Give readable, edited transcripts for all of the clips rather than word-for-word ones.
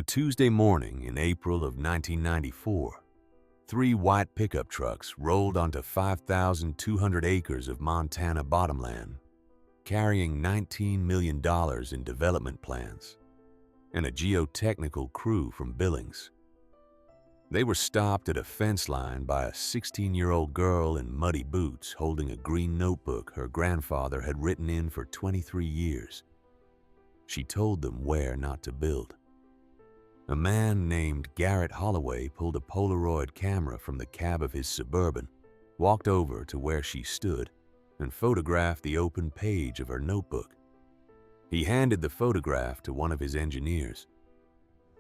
Tuesday morning in April of 1994, 3 white pickup trucks rolled onto 5,200 acres of Montana bottomland, carrying $19 million in development plans and a geotechnical crew from Billings. They were stopped at a fence line by a 16-year-old girl in muddy boots holding a green notebook her grandfather had written in for 23 years. She told them where not to build. A man named Garrett Holloway pulled a Polaroid camera from the cab of his Suburban, walked over to where she stood, and photographed the open page of her notebook. He handed the photograph to one of his engineers,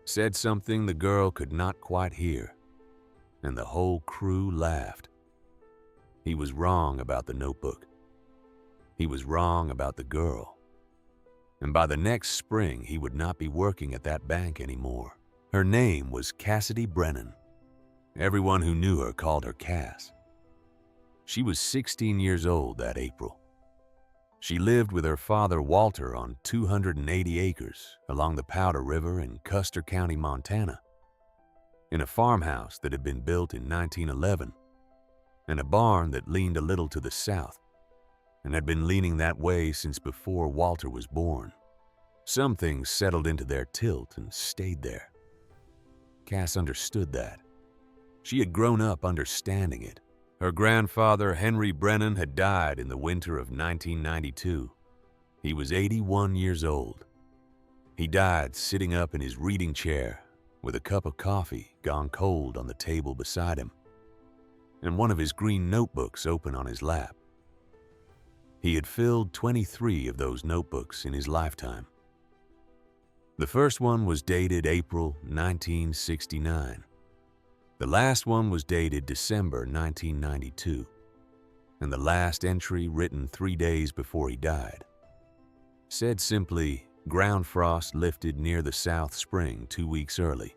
said something the girl could not quite hear, and the whole crew laughed. He was wrong about the notebook. He was wrong about the girl. And by the next spring, he would not be working at that bank anymore. Her name was Cassidy Brennan. Everyone who knew her called her Cass. She was 16 years old that April. She lived with her father Walter on 280 acres along the Powder River in Custer County, Montana, in a farmhouse that had been built in 1911, and a barn that leaned a little to the south and had been leaning that way since before Walter was born. Some things settled into their tilt and stayed there. Cass understood that. She had grown up understanding it. Her grandfather, Henry Brennan, had died in the winter of 1992. He was 81 years old. He died sitting up in his reading chair with a cup of coffee gone cold on the table beside him, and one of his green notebooks open on his lap. He had filled 23 of those notebooks in his lifetime. The first one was dated April 1969. The last one was dated December 1992, and the last entry, written 3 days before he died, said simply, "Ground frost lifted near the South Spring 2 weeks early.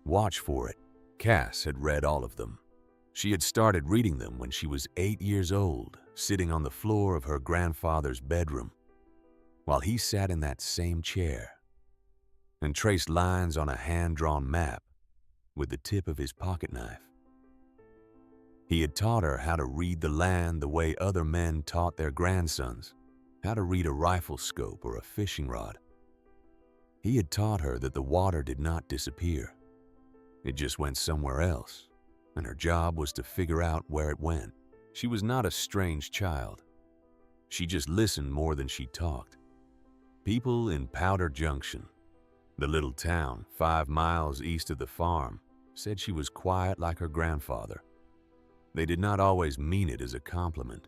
Watch for it." Cass had read all of them. She had started reading them when she was 8 years old, sitting on the floor of her grandfather's bedroom, while he sat in that same chair and traced lines on a hand-drawn map with the tip of his pocket knife. He had taught her how to read the land the way other men taught their grandsons how to read a rifle scope or a fishing rod. He had taught her that the water did not disappear. It just went somewhere else, and her job was to figure out where it went. She was not a strange child. She just listened more than she talked. People in Powder Junction, the little town 5 miles east of the farm, said she was quiet like her grandfather. They did not always mean it as a compliment.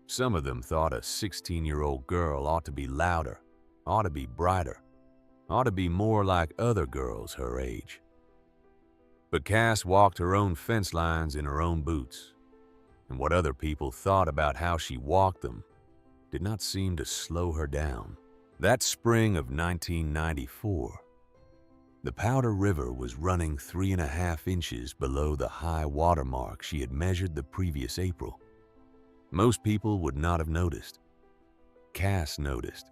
Some of them thought a 16-year-old girl ought to be louder, ought to be brighter, ought to be more like other girls her age. But Cass walked her own fence lines in her own boots, and what other people thought about how she walked them did not seem to slow her down. That spring of 1994, the Powder River was running 3.5 inches below the high water mark she had measured the previous April. Most people would not have noticed. Cass noticed.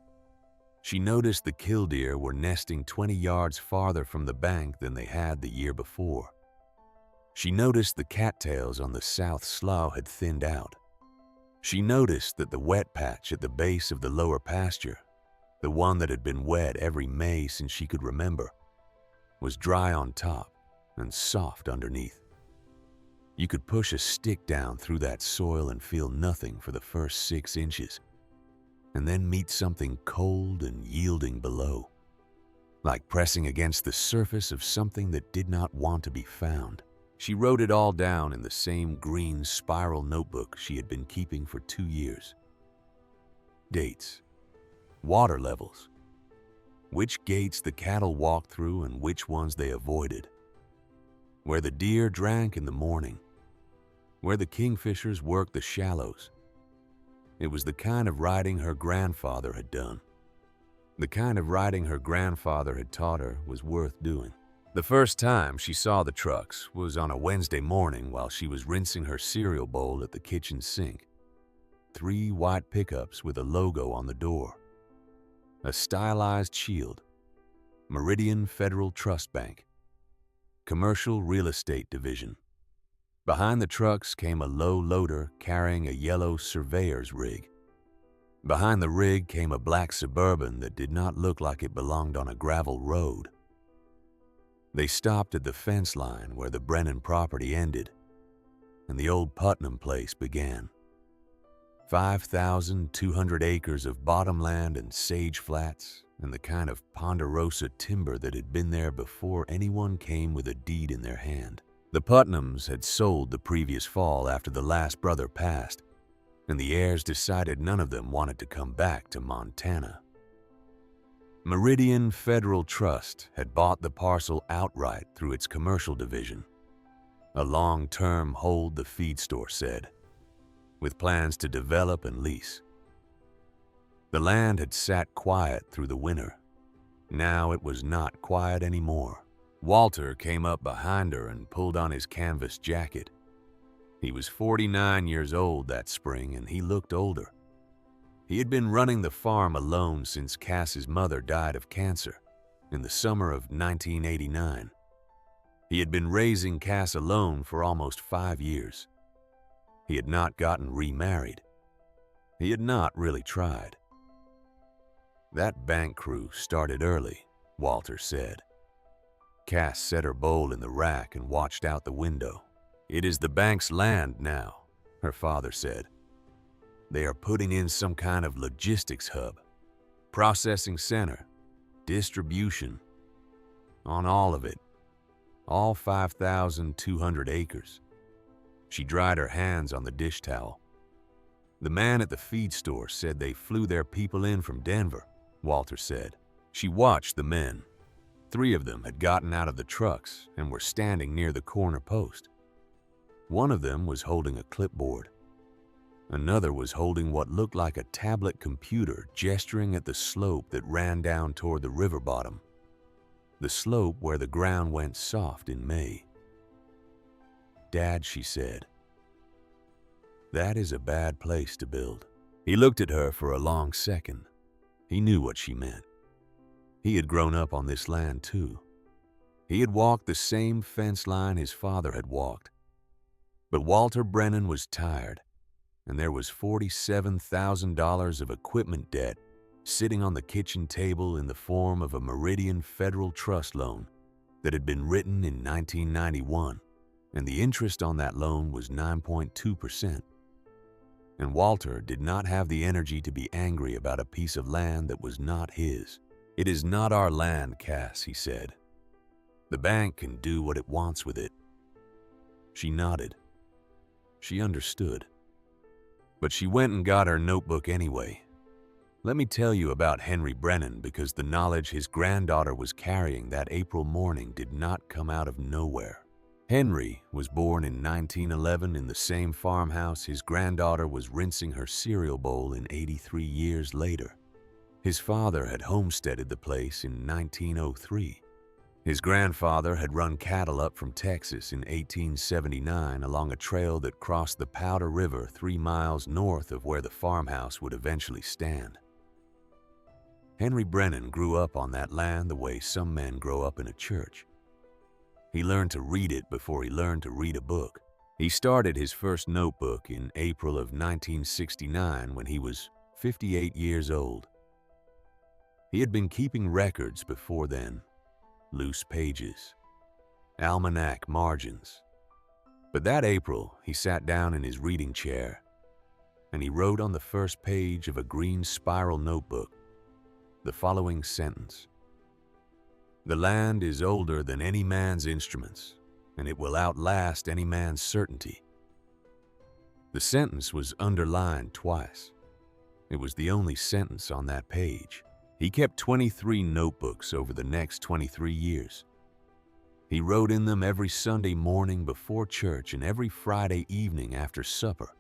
She noticed the killdeer were nesting 20 yards farther from the bank than they had the year before. She noticed the cattails on the south slough had thinned out. She noticed that the wet patch at the base of the lower pasture, the one that had been wet every May since she could remember, was dry on top and soft underneath. You could push a stick down through that soil and feel nothing for the first 6 inches, and then meet something cold and yielding below, like pressing against the surface of something that did not want to be found. She wrote it all down in the same green spiral notebook she had been keeping for 2 years. Dates, water levels, which gates the cattle walked through and which ones they avoided, where the deer drank in the morning, where the kingfishers worked the shallows. It was the kind of writing her grandfather had done. The kind of writing her grandfather had taught her was worth doing. The first time she saw the trucks was on a Wednesday morning while she was rinsing her cereal bowl at the kitchen sink. 3 white pickups with a logo on the door, a stylized shield, Meridian Federal Trust Bank, Commercial Real Estate Division. Behind the trucks came a low loader carrying a yellow surveyor's rig. Behind the rig came a black Suburban that did not look like it belonged on a gravel road. They stopped at the fence line where the Brennan property ended and the old Putnam place began. 5,200 acres of bottomland and sage flats and the kind of ponderosa timber that had been there before anyone came with a deed in their hand. The Putnams had sold the previous fall after the last brother passed, and the heirs decided none of them wanted to come back to Montana. Meridian Federal Trust had bought the parcel outright through its commercial division. A long-term hold, the feed store said, with plans to develop and lease. The land had sat quiet through the winter. Now it was not quiet anymore. Walter came up behind her and pulled on his canvas jacket. He was 49 years old that spring, and he looked older. He had been running the farm alone since Cass's mother died of cancer in the summer of 1989. He had been raising Cass alone for almost 5 years. He had not gotten remarried. He had not really tried. That bank crew started early, Walter said. Cass set her bowl in the rack and watched out the window. "It is the bank's land now," her father said. "They are putting in some kind of logistics hub, processing center, distribution, on all of it, all 5,200 acres. She dried her hands on the dish towel. "The man at the feed store said they flew their people in from Denver," Walter said. She watched the men. 3 of them had gotten out of the trucks and were standing near the corner post. One of them was holding a clipboard. Another was holding what looked like a tablet computer, gesturing at the slope that ran down toward the river bottom, the slope where the ground went soft in May. "Dad," she said, "that is a bad place to build." He looked at her for a long second. He knew what she meant. He had grown up on this land too. He had walked the same fence line his father had walked. But Walter Brennan was tired, and there was $47,000 of equipment debt sitting on the kitchen table in the form of a Meridian Federal Trust loan that had been written in 1991, and the interest on that loan was 9.2%. And Walter did not have the energy to be angry about a piece of land that was not his. "It is not our land, Cass," he said. "The bank can do what it wants with it." She nodded. She understood. But she went and got her notebook anyway. "Let me tell you about Henry Brennan, because the knowledge his granddaughter was carrying that April morning did not come out of nowhere." Henry was born in 1911 in the same farmhouse his granddaughter was rinsing her cereal bowl in 83 years later. His father had homesteaded the place in 1903. His grandfather had run cattle up from Texas in 1879 along a trail that crossed the Powder River 3 miles north of where the farmhouse would eventually stand. Henry Brennan grew up on that land the way some men grow up in a church. He learned to read it before he learned to read a book. He started his first notebook in April of 1969 when he was 58 years old. He had been keeping records before then, loose pages, almanac margins. But that April, he sat down in his reading chair and he wrote on the first page of a green spiral notebook the following sentence: "The land is older than any man's instruments, and it will outlast any man's certainty." The sentence was underlined twice. It was the only sentence on that page. He kept 23 notebooks over the next 23 years. He wrote in them every Sunday morning before church and every Friday evening after supper.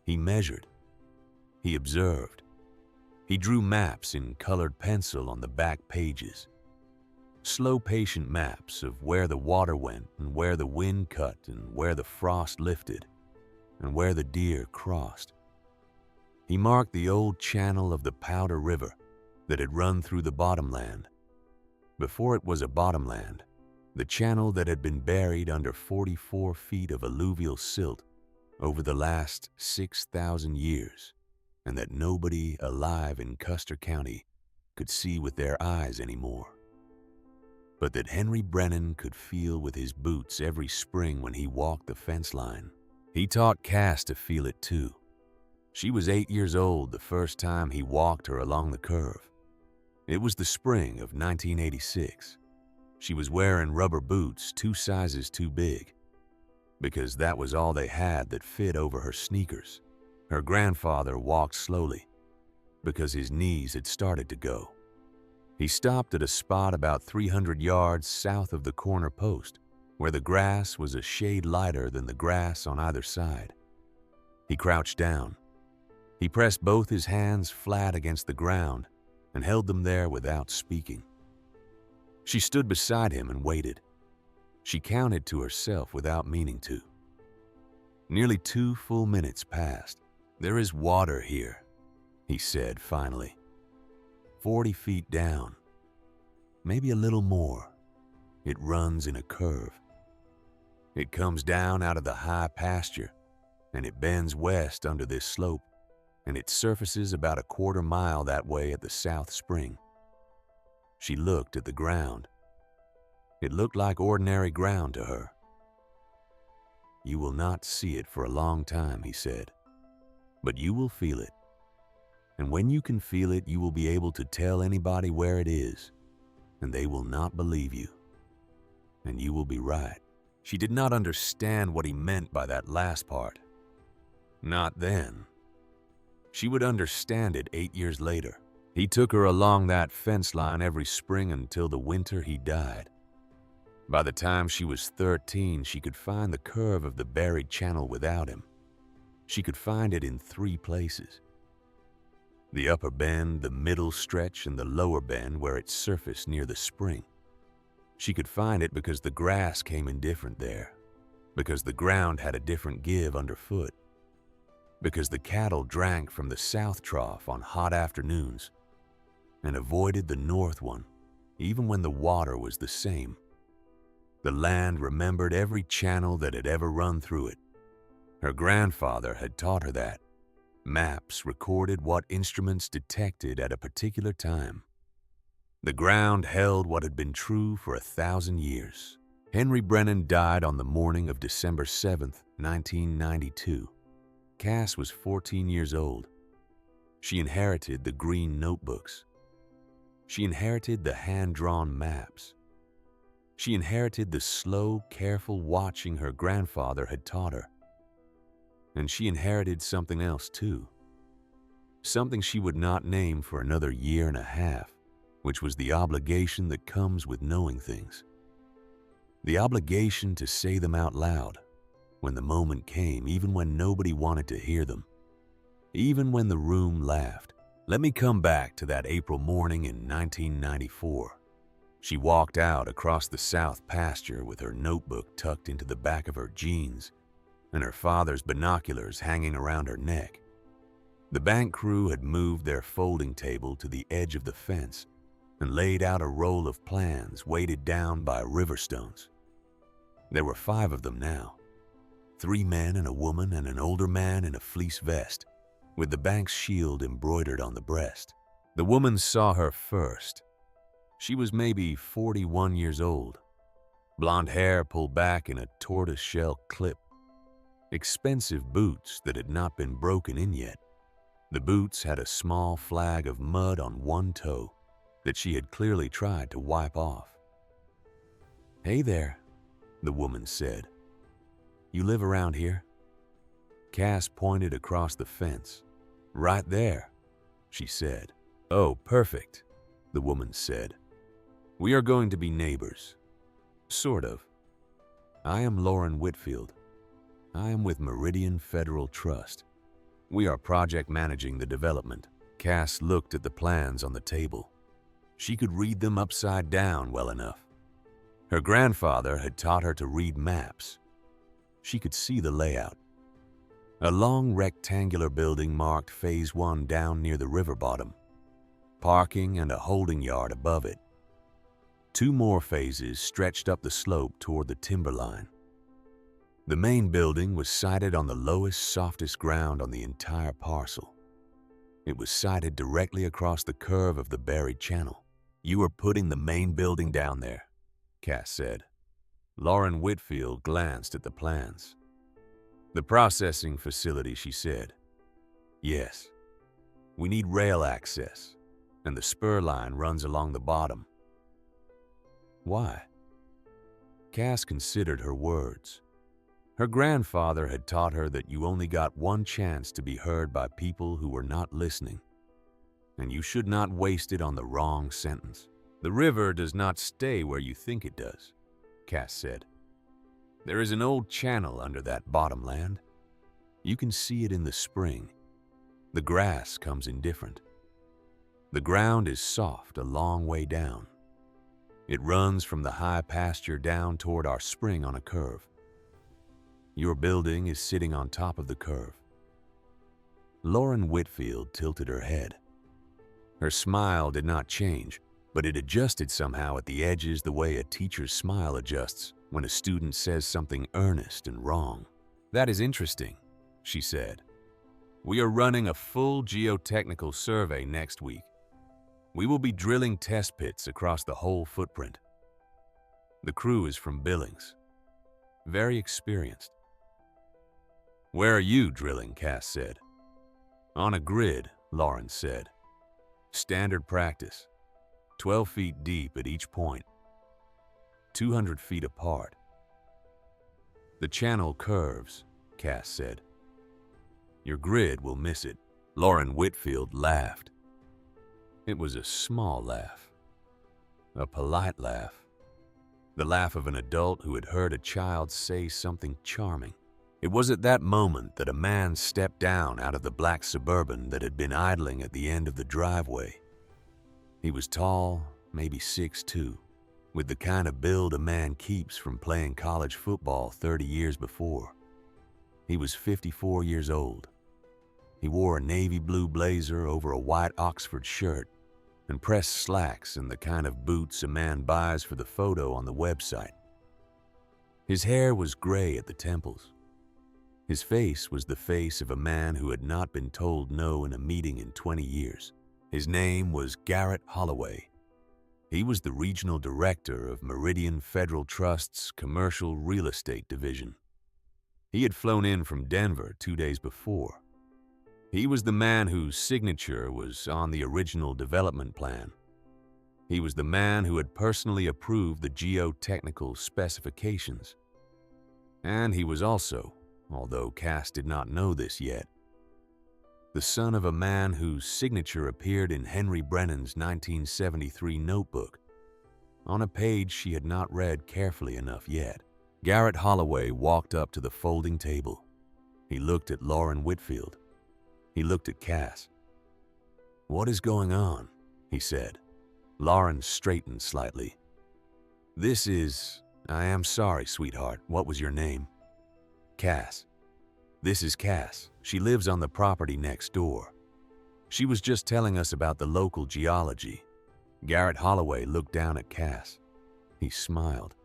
He measured. He observed. He drew maps in colored pencil on the back pages. Slow, patient maps of where the water went and where the wind cut and where the frost lifted and where the deer crossed. He marked the old channel of the Powder River that had run through the bottomland. Before it was a bottomland, the channel that had been buried under 44 feet of alluvial silt over the last 6,000 years, and that nobody alive in Custer County could see with their eyes anymore. But that Henry Brennan could feel with his boots every spring when he walked the fence line. He taught Cass to feel it too. She was 8 years old the first time he walked her along the curve. It was the spring of 1986. She was wearing rubber boots 2 sizes too big, because that was all they had that fit over her sneakers. Her grandfather walked slowly, because his knees had started to go. He stopped at a spot about 300 yards south of the corner post, where the grass was a shade lighter than the grass on either side. He crouched down. He pressed both his hands flat against the ground and held them there without speaking. She stood beside him and waited. She counted to herself without meaning to. Nearly 2 full minutes passed. "There is water here," he said finally. 40 feet down. Maybe a little more. It runs in a curve. It comes down out of the high pasture, and it bends west under this slope, and it surfaces about a 1/4 mile that way at the South Spring. She looked at the ground. It looked like ordinary ground to her. "You will not see it for a long time," he said, "but you will feel it. And when you can feel it, you will be able to tell anybody where it is, and they will not believe you. And you will be right." She did not understand what he meant by that last part. Not then. She would understand it 8 years later. He took her along that fence line every spring until the winter he died. By the time she was 13, she could find the curve of the buried channel without him. She could find it in 3 places. The upper bend, the middle stretch, and the lower bend where it surfaced near the spring. She could find it because the grass came in different there, because the ground had a different give underfoot, because the cattle drank from the south trough on hot afternoons and avoided the north one, even when the water was the same. The land remembered every channel that had ever run through it. Her grandfather had taught her that. Maps recorded what instruments detected at a particular time. The ground held what had been true for 1,000 years. Henry Brennan died on the morning of December 7th, 1992. Cass was 14 years old. She inherited the green notebooks. She inherited the hand-drawn maps. She inherited the slow, careful watching her grandfather had taught her. And she inherited something else too. Something she would not name for another 1.5 years, which was the obligation that comes with knowing things. The obligation to say them out loud when the moment came, even when nobody wanted to hear them, even when the room laughed. Let me come back to that April morning in 1994. She walked out across the south pasture with her notebook tucked into the back of her jeans and her father's binoculars hanging around her neck. The bank crew had moved their folding table to the edge of the fence and laid out a roll of plans weighted down by river stones. There were 5 of them now. 3 men and a woman and an older man in a fleece vest, with the bank's shield embroidered on the breast. The woman saw her first. She was maybe 41 years old. Blonde hair pulled back in a tortoiseshell clip. Expensive boots that had not been broken in yet. The boots had a small flag of mud on one toe that she had clearly tried to wipe off. "Hey there," the woman said. "You live around here?" Cass pointed across the fence. "Right there," she said. "Oh, perfect," the woman said. "We are going to be neighbors. Sort of. I am Lauren Whitfield. I am with Meridian Federal Trust. We are project managing the development." Cass looked at the plans on the table. She could read them upside down well enough. Her grandfather had taught her to read maps. She could see the layout. A long rectangular building marked Phase 1 down near the river bottom. Parking and a holding yard above it. 2 more phases stretched up the slope toward the timberline. The main building was sited on the lowest, softest ground on the entire parcel. It was sited directly across the curve of the buried channel. "You are putting the main building down there," Cass said. Lauren Whitfield glanced at the plans. "The processing facility," she said. "Yes. We need rail access, and the spur line runs along the bottom." "Why?" Cass considered her words. Her grandfather had taught her that you only got one chance to be heard by people who were not listening, and you should not waste it on the wrong sentence. "The river does not stay where you think it does," Cass said. "There is an old channel under that bottom land. You can see it in the spring. The grass comes indifferent. The ground is soft a long way down. It runs from the high pasture down toward our spring on a curve. Your building is sitting on top of the curve." Lauren Whitfield tilted her head. Her smile did not change, but it adjusted somehow at the edges the way a teacher's smile adjusts when a student says something earnest and wrong. "That is interesting," she said. "We are running a full geotechnical survey next week. We will be drilling test pits across the whole footprint. The crew is from Billings. Very experienced." "Where are you drilling?" Cass said. "On a grid," Lauren said. "Standard practice. 12 feet deep at each point. 200 feet apart." "The channel curves," Cass said. "Your grid will miss it." Lauren Whitfield laughed. It was a small laugh. A polite laugh. The laugh of an adult who had heard a child say something charming. It was at that moment that a man stepped down out of the black Suburban that had been idling at the end of the driveway. He was tall, maybe 6'2", with the kind of build a man keeps from playing college football 30 years before. He was 54 years old. He wore a navy blue blazer over a white Oxford shirt and pressed slacks and the kind of boots a man buys for the photo on the website. His hair was gray at the temples. His face was the face of a man who had not been told no in a meeting in 20 years. His name was Garrett Holloway. He was the regional director of Meridian Federal Trust's commercial real estate division. He had flown in from Denver 2 days before. He was the man whose signature was on the original development plan. He was the man who had personally approved the geotechnical specifications. And he was also, although Cass did not know this yet, the son of a man whose signature appeared in Henry Brennan's 1973 notebook, on a page she had not read carefully enough yet. Garrett Holloway walked up to the folding table. He looked at Lauren Whitfield. He looked at Cass. "What is going on?" he said. Lauren straightened slightly. "I am sorry, sweetheart. What was your name?" "Cass. This is Cass. She lives on the property next door. She was just telling us about the local geology." Garrett Holloway looked down at Cass. He smiled.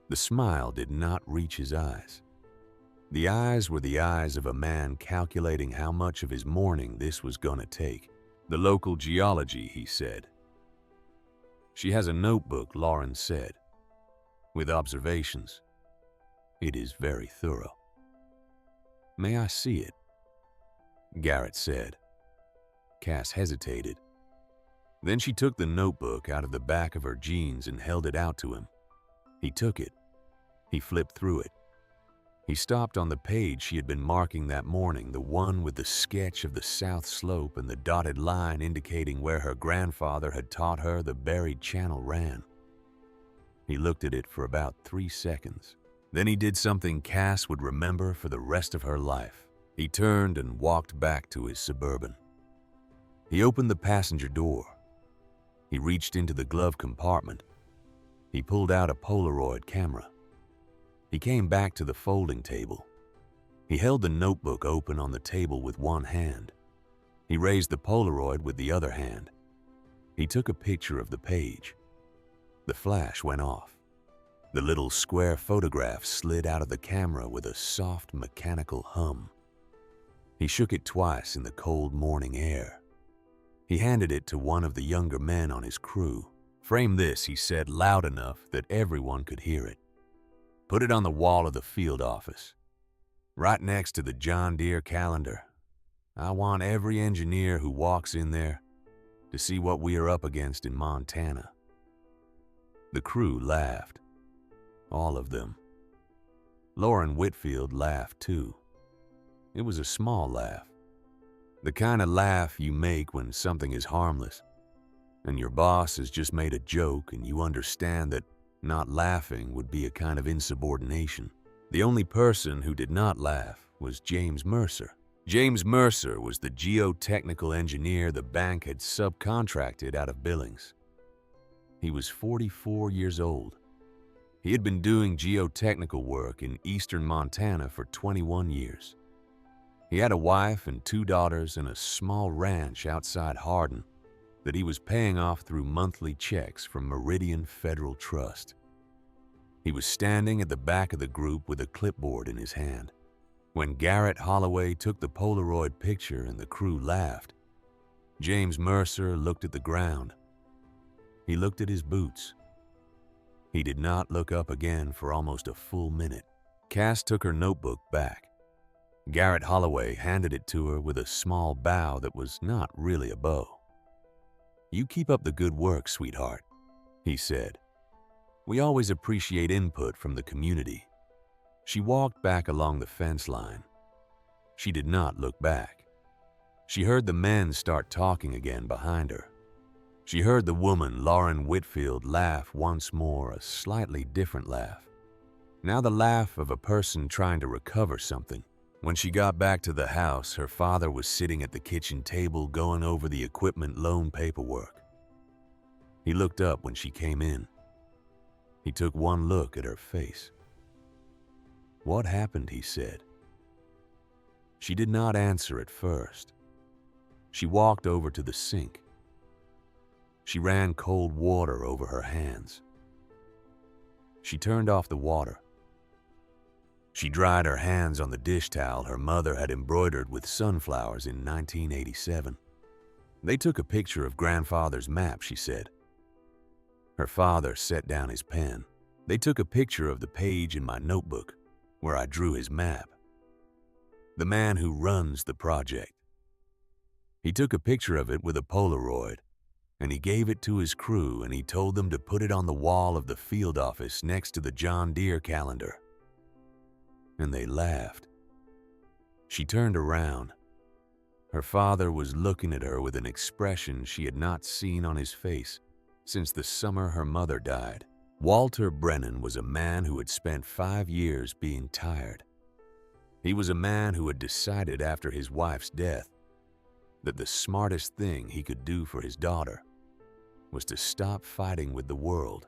The smile did not reach his eyes. The eyes were the eyes of a man calculating how much of his morning this was going to take. "The local geology," he said. "She has a notebook," Lauren said, "with observations. It is very thorough." "May I see it?" Garrett said. Cass hesitated. Then she took the notebook out of the back of her jeans and held it out to him. He took it. He flipped through it. He stopped on the page she had been marking that morning, the one with the sketch of the south slope and the dotted line indicating where her grandfather had taught her the buried channel ran. He looked at it for about 3 seconds. Then he did something Cass would remember for the rest of her life. He turned and walked back to his Suburban. He opened the passenger door. He reached into the glove compartment. He pulled out a Polaroid camera. He came back to the folding table. He held the notebook open on the table with one hand. He raised the Polaroid with the other hand. He took a picture of the page. The flash went off. The little square photograph slid out of the camera with a soft mechanical hum. He shook it twice in the cold morning air. He handed it to one of the younger men on his crew. "Frame this," he said, loud enough that everyone could hear it. "Put it on the wall of the field office, right next to the John Deere calendar. I want every engineer who walks in there to see what we are up against in Montana." The crew laughed. All of them. Lauren Whitfield laughed too. It was a small laugh. The kind of laugh you make when something is harmless, and your boss has just made a joke and you understand that not laughing would be a kind of insubordination. The only person who did not laugh was James Mercer. James Mercer was the geotechnical engineer the bank had subcontracted out of Billings. He was 44 years old. He had been doing geotechnical work in eastern Montana for 21 years. He had a wife and 2 daughters and a small ranch outside Hardin that he was paying off through monthly checks from Meridian Federal Trust. He was standing at the back of the group with a clipboard in his hand. When Garrett Holloway took the Polaroid picture and the crew laughed, James Mercer looked at the ground. He looked at his boots. He did not look up again for almost a full minute. Cass took her notebook back. Garrett Holloway handed it to her with a small bow that was not really a bow. "You keep up the good work, sweetheart," he said. "We always appreciate input from the community." She walked back along the fence line. She did not look back. She heard the men start talking again behind her. She heard the woman, Lauren Whitfield, laugh once more, a slightly different laugh. Now the laugh of a person trying to recover something. When she got back to the house, her father was sitting at the kitchen table going over the equipment loan paperwork. He looked up when she came in. He took one look at her face. "What happened?" he said. She did not answer at first. She walked over to the sink. She ran cold water over her hands. She turned off the water. She dried her hands on the dish towel her mother had embroidered with sunflowers in 1987. "They took a picture of grandfather's map," she said. Her father set down his pen. "They took a picture of the page in my notebook where I drew his map. The man who runs the project. He took a picture of it with a Polaroid, and he gave it to his crew, and he told them to put it on the wall of the field office next to the John Deere calendar." And they laughed. She turned around. Her father was looking at her with an expression she had not seen on his face since the summer her mother died. Walter Brennan was a man who had spent 5 years being tired. He was a man who had decided after his wife's death that the smartest thing he could do for his daughter was to stop fighting with the world,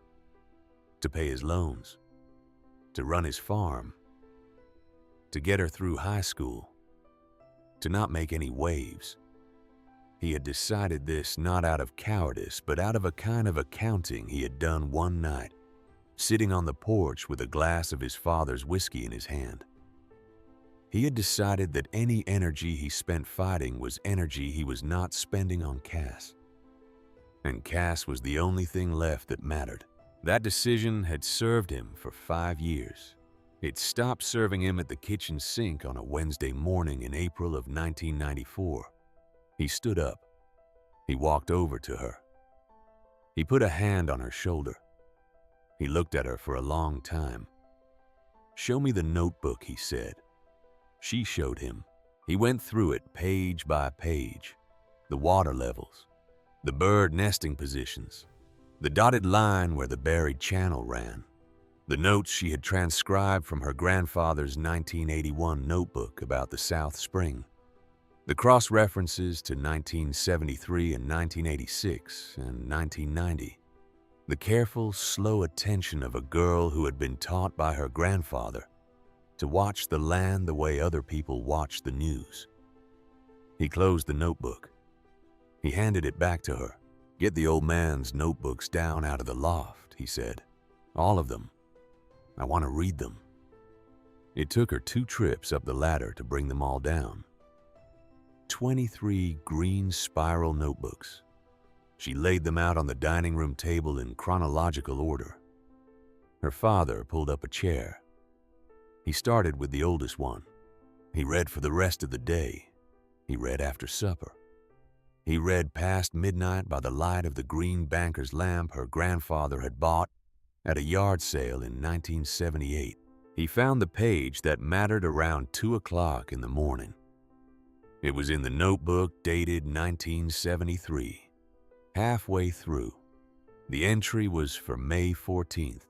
to pay his loans, to run his farm, to get her through high school, to not make any waves. He had decided this not out of cowardice, but out of a kind of accounting he had done one night, sitting on the porch with a glass of his father's whiskey in his hand. He had decided that any energy he spent fighting was energy he was not spending on Cass. And Cass was the only thing left that mattered. That decision had served him for 5 years. It stopped serving him at the kitchen sink on a Wednesday morning in April of 1994. He stood up. He walked over to her. He put a hand on her shoulder. He looked at her for a long time. "Show me the notebook," he said. She showed him. He went through it page by page. The water levels, the bird nesting positions, the dotted line where the buried channel ran, the notes she had transcribed from her grandfather's 1981 notebook about the South Spring, the cross-references to 1973 and 1986 and 1990, the careful, slow attention of a girl who had been taught by her grandfather to watch the land the way other people watch the news. He closed the notebook. He handed it back to her. "Get the old man's notebooks down out of the loft," he said. "All of them. I want to read them." It took her 2 trips up the ladder to bring them all down. 23 green spiral notebooks. She laid them out on the dining room table in chronological order. Her father pulled up a chair. He started with the oldest one. He read for the rest of the day. He read after supper. He read past midnight by the light of the green banker's lamp her grandfather had bought at a yard sale in 1978. He found the page that mattered around 2 o'clock in the morning. It was in the notebook dated 1973. Halfway through, the entry was for May 14th.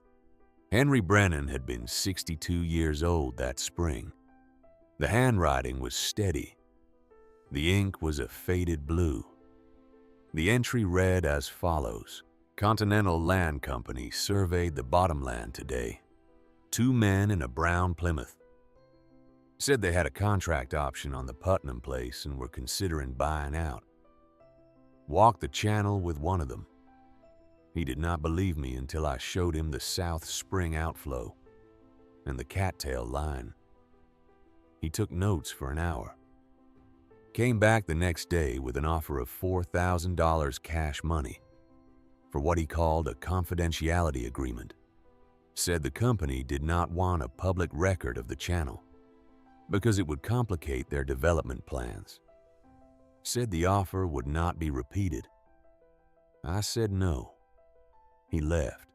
Henry Brennan had been 62 years old that spring. The handwriting was steady. The ink was a faded blue. The entry read as follows: Continental Land Company surveyed the bottomland today. 2 men in a brown Plymouth. Said they had a contract option on the Putnam place and were considering buying out. Walked the channel with one of them. He did not believe me until I showed him the South Spring outflow and the cattail line. He took notes for an hour. Came back the next day with an offer of $4,000 cash money for what he called a confidentiality agreement. Said the company did not want a public record of the channel because it would complicate their development plans. Said the offer would not be repeated. I said no. He left.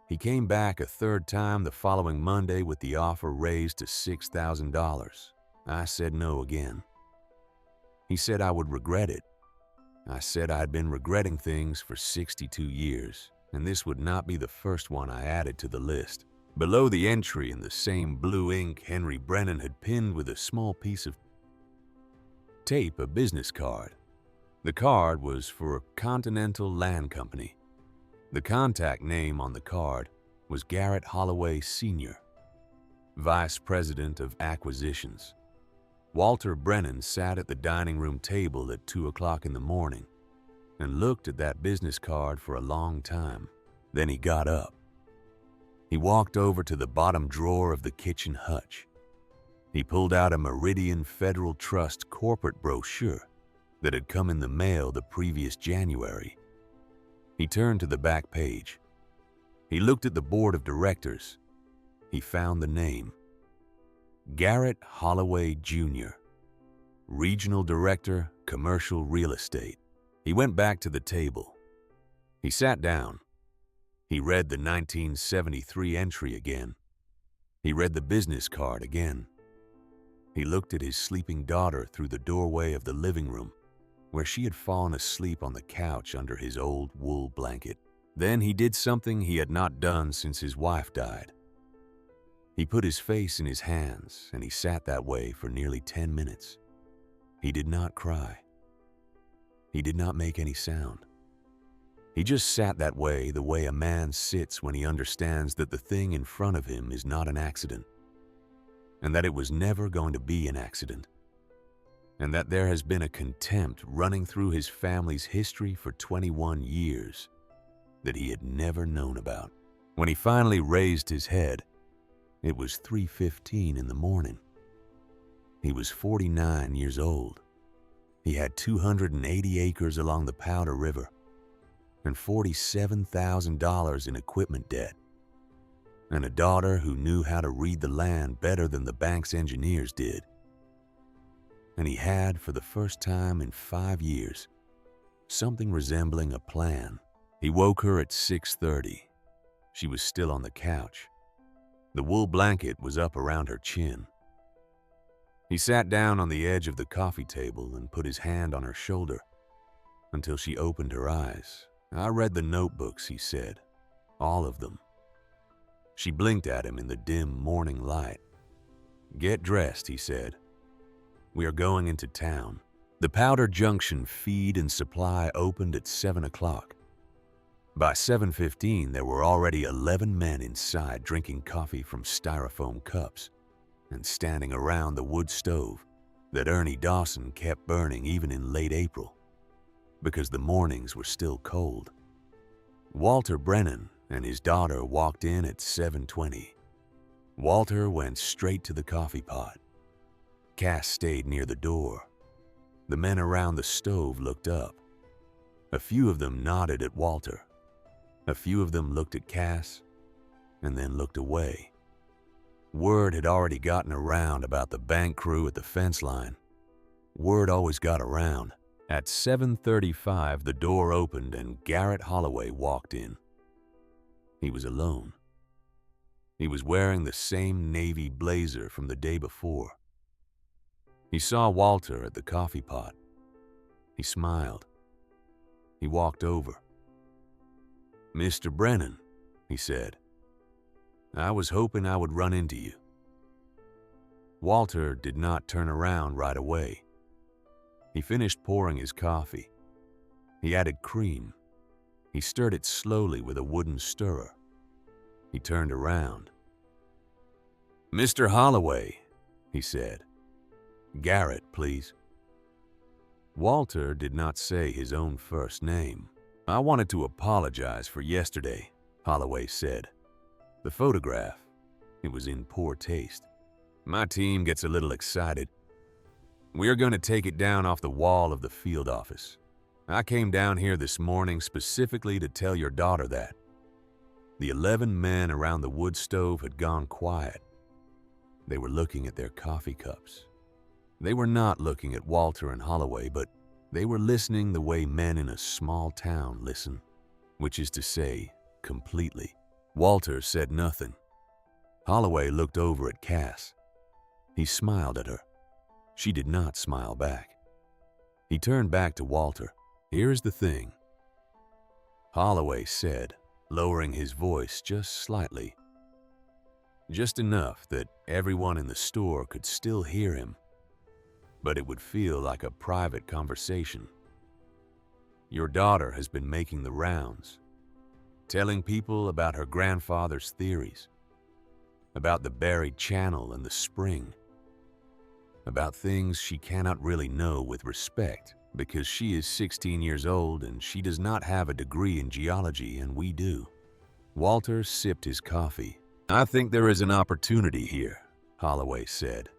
He came back a 3rd time the following Monday with the offer raised to $6,000. I said no again. He said I would regret it. I said I had been regretting things for 62 years, and this would not be the first one I added to the list. Below the entry in the same blue ink Henry Brennan had pinned with a small piece of tape a business card. The card was for Continental Land Company. The contact name on the card was Garrett Holloway Sr., Vice President of Acquisitions. Walter Brennan sat at the dining room table at 2 o'clock in the morning and looked at that business card for a long time. Then he got up. He walked over to the bottom drawer of the kitchen hutch. He pulled out a Meridian Federal Trust corporate brochure that had come in the mail the previous January. He turned to the back page. He looked at the board of directors. He found the name. Garrett Holloway Jr., Regional Director, Commercial Real Estate. He went back to the table. He sat down. He read the 1973 entry again. He read the business card again. He looked at his sleeping daughter through the doorway of the living room, where she had fallen asleep on the couch under his old wool blanket. Then he did something he had not done since his wife died. He put his face in his hands, and he sat that way for nearly 10 minutes. He did not cry. He did not make any sound. He just sat that way the way a man sits when he understands that the thing in front of him is not an accident, and that it was never going to be an accident, and that there has been a contempt running through his family's history for 21 years that he had never known about. When he finally raised his head, it was 3:15 in the morning. He was 49 years old. He had 280 acres along the Powder River and $47,000 in equipment debt, and a daughter who knew how to read the land better than the bank's engineers did. And he had, for the first time in 5 years, something resembling a plan. He woke her at 6:30. She was still on the couch. The wool blanket was up around her chin. He sat down on the edge of the coffee table and put his hand on her shoulder until she opened her eyes. "I read the notebooks," he said, "all of them." She blinked at him in the dim morning light. "Get dressed," he said. "We are going into town." The Powder Junction feed and supply opened at 7 o'clock. By 7:15, there were already 11 men inside drinking coffee from styrofoam cups and standing around the wood stove that Ernie Dawson kept burning even in late April. because the mornings were still cold. Walter Brennan and his daughter walked in at 7:20. Walter went straight to the coffee pot. Cass stayed near the door. The men around the stove looked up. A few of them nodded at Walter. A few of them looked at Cass and then looked away. Word had already gotten around about the bank crew at the fence line. Word always got around. At 7:35, the door opened and Garrett Holloway walked in. He was alone. He was wearing the same navy blazer from the day before. He saw Walter at the coffee pot. He smiled. He walked over. "Mr. Brennan," he said, "I was hoping I would run into you." Walter did not turn around right away. He finished pouring his coffee. He added cream. He stirred it slowly with a wooden stirrer. He turned around. "Mr. Holloway," he said. "Garrett, please." Walter did not say his own first name. "I wanted to apologize for yesterday," Holloway said. "The photograph, it was in poor taste. My team gets a little excited. We are going to take it down off the wall of the field office. I came down here this morning specifically to tell your daughter that." The 11 men around the wood stove had gone quiet. They were looking at their coffee cups. They were not looking at Walter and Holloway, but they were listening the way men in a small town listen, which is to say, completely. Walter said nothing. Holloway looked over at Cass. He smiled at her. She did not smile back. He turned back to Walter. "Here is the thing," Holloway said, lowering his voice just slightly. Just enough that everyone in the store could still hear him, but it would feel like a private conversation. "Your daughter has been making the rounds, telling people about her grandfather's theories, about the buried channel and the spring, about things she cannot really know with respect because she is 16 years old and she does not have a degree in geology and we do." Walter sipped his coffee. "I think there is an opportunity here," Holloway said,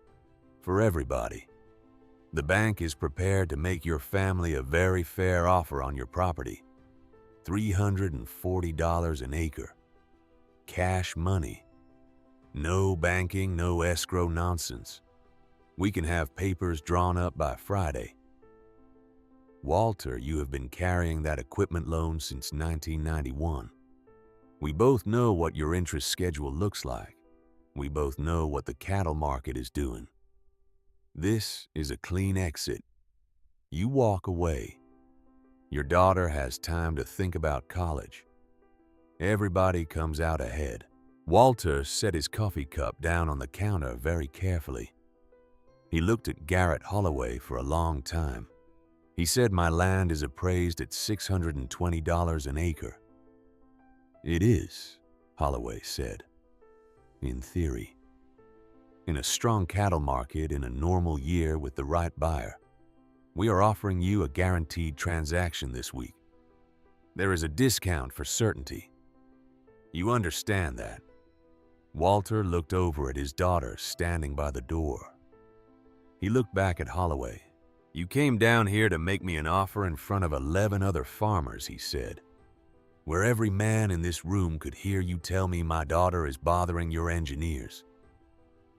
"for everybody. The bank is prepared to make your family a very fair offer on your property. $340 an acre. Cash money. No banking, no escrow nonsense. We can have papers drawn up by Friday." "Walter, you have been carrying that equipment loan since 1991. We both know what your interest schedule looks like. We both know what the cattle market is doing. This is a clean exit. You walk away. Your daughter has time to think about college. Everybody comes out ahead." Walter set his coffee cup down on the counter very carefully. He looked at Garrett Holloway for a long time. He said, "My land is appraised at $620 an acre." "It is," Holloway said. "In theory. In a strong cattle market in a normal year with the right buyer, we are offering you a guaranteed transaction this week. There is a discount for certainty. You understand that." Walter looked over at his daughter standing by the door. He looked back at Holloway. "You came down here to make me an offer in front of 11 other farmers," he said, "where every man in this room could hear you tell me my daughter is bothering your engineers.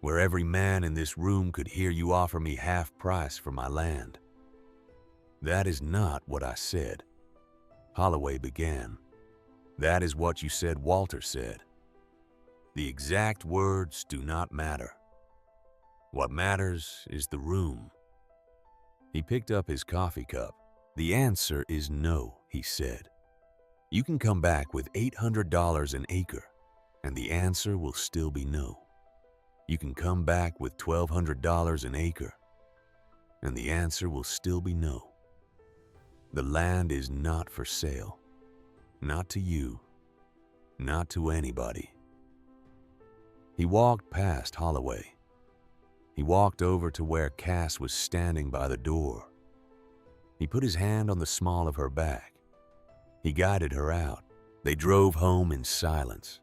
Where every man in this room could hear you offer me half price for my land." "That is not what I said," Holloway began. "That is what you said Walter said. The exact words do not matter. What matters is the room." He picked up his coffee cup. "The answer is no," he said. "You can come back with $800 an acre, and the answer will still be no. You can come back with $1,200 an acre, and the answer will still be no. The land is not for sale. Not to you. Not to anybody." He walked past Holloway. He walked over to where Cass was standing by the door. He put his hand on the small of her back. He guided her out. They drove home in silence.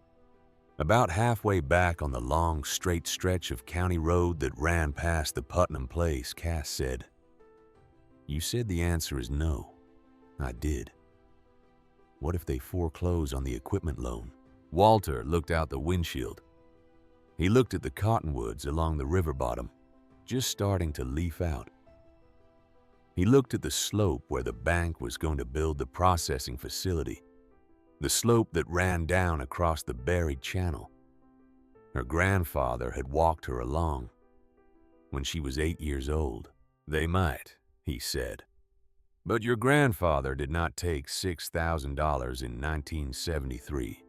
About halfway back on the long, straight stretch of county road that ran past the Putnam place, Cass said, "You said the answer is no." "I did." "What if they foreclose on the equipment loan?" Walter looked out the windshield. He looked at the cottonwoods along the river bottom, just starting to leaf out. He looked at the slope where the bank was going to build the processing facility, the slope that ran down across the buried channel. Her grandfather had walked her along. When she was 8 years old, "They might," he said. "But your grandfather did not take $6,000 in 1973,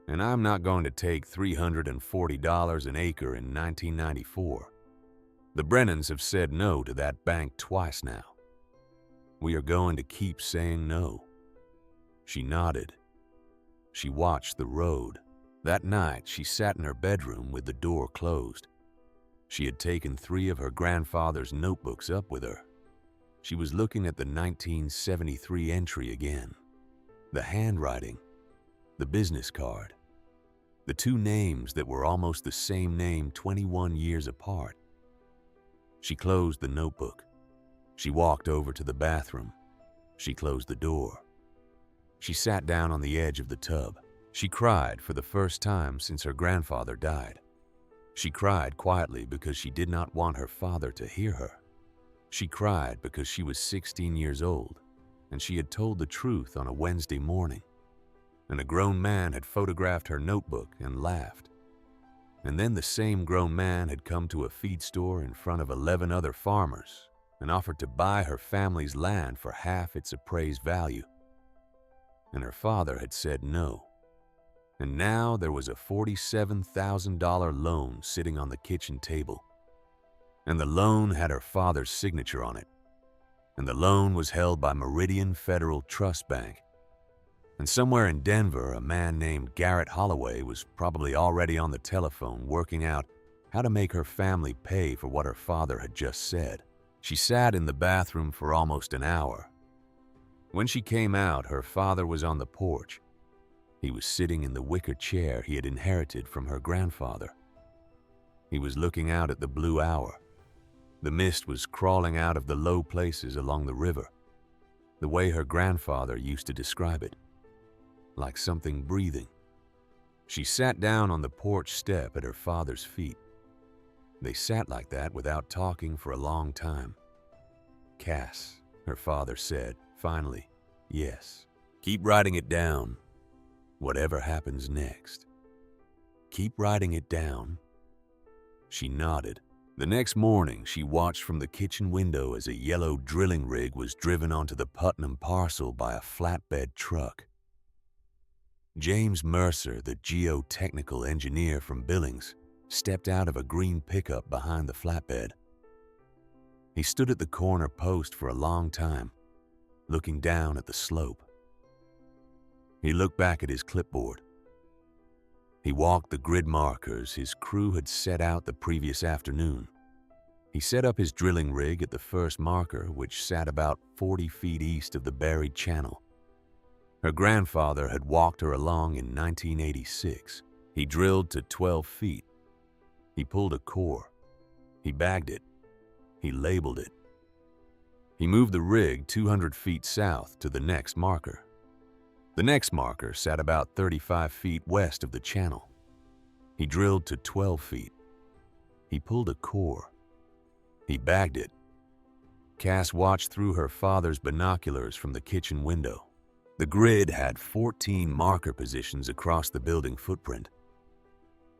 and I'm not going to take $340 an acre in 1994. The Brennans have said no to that bank twice now. We are going to keep saying no." She nodded. She watched the road. That night, she sat in her bedroom with the door closed. She had taken 3 of her grandfather's notebooks up with her. She was looking at the 1973 entry again. The handwriting, the business card, the 2 names that were almost the same name 21 years apart. She closed the notebook. She walked over to the bathroom. She closed the door. She sat down on the edge of the tub. She cried for the first time since her grandfather died. She cried quietly because she did not want her father to hear her. She cried because she was 16 years old, and she had told the truth on a Wednesday morning, and a grown man had photographed her notebook and laughed. And then the same grown man had come to a feed store in front of 11 other farmers and offered to buy her family's land for half its appraised value. And her father had said no. And now there was a $47,000 loan sitting on the kitchen table. And the loan had her father's signature on it. And the loan was held by Meridian Federal Trust Bank. And somewhere in Denver, a man named Garrett Holloway was probably already on the telephone working out how to make her family pay for what her father had just said. She sat in the bathroom for almost an hour. When she came out, her father was on the porch. He was sitting in the wicker chair he had inherited from her grandfather. He was looking out at the blue hour. The mist was crawling out of the low places along the river, the way her grandfather used to describe it, like something breathing. She sat down on the porch step at her father's feet. They sat like that without talking for a long time. "Cass," her father said, finally, "Yes. Keep writing it down. Whatever happens next. Keep writing it down." She nodded. The next morning, she watched from the kitchen window as a yellow drilling rig was driven onto the Putnam parcel by a flatbed truck. James Mercer, the geotechnical engineer from Billings, stepped out of a green pickup behind the flatbed. He stood at the corner post for a long time, looking down at the slope. He looked back at his clipboard. He walked the grid markers his crew had set out the previous afternoon. He set up his drilling rig at the first marker, which sat about 40 feet east of the buried channel. Her grandfather had walked her along in 1986. He drilled to 12 feet. He pulled a core. He bagged it. He labeled it. He moved the rig 200 feet south to the next marker. The next marker sat about 35 feet west of the channel. He drilled to 12 feet. He pulled a core. He bagged it. Cass watched through her father's binoculars from the kitchen window. The grid had 14 marker positions across the building footprint.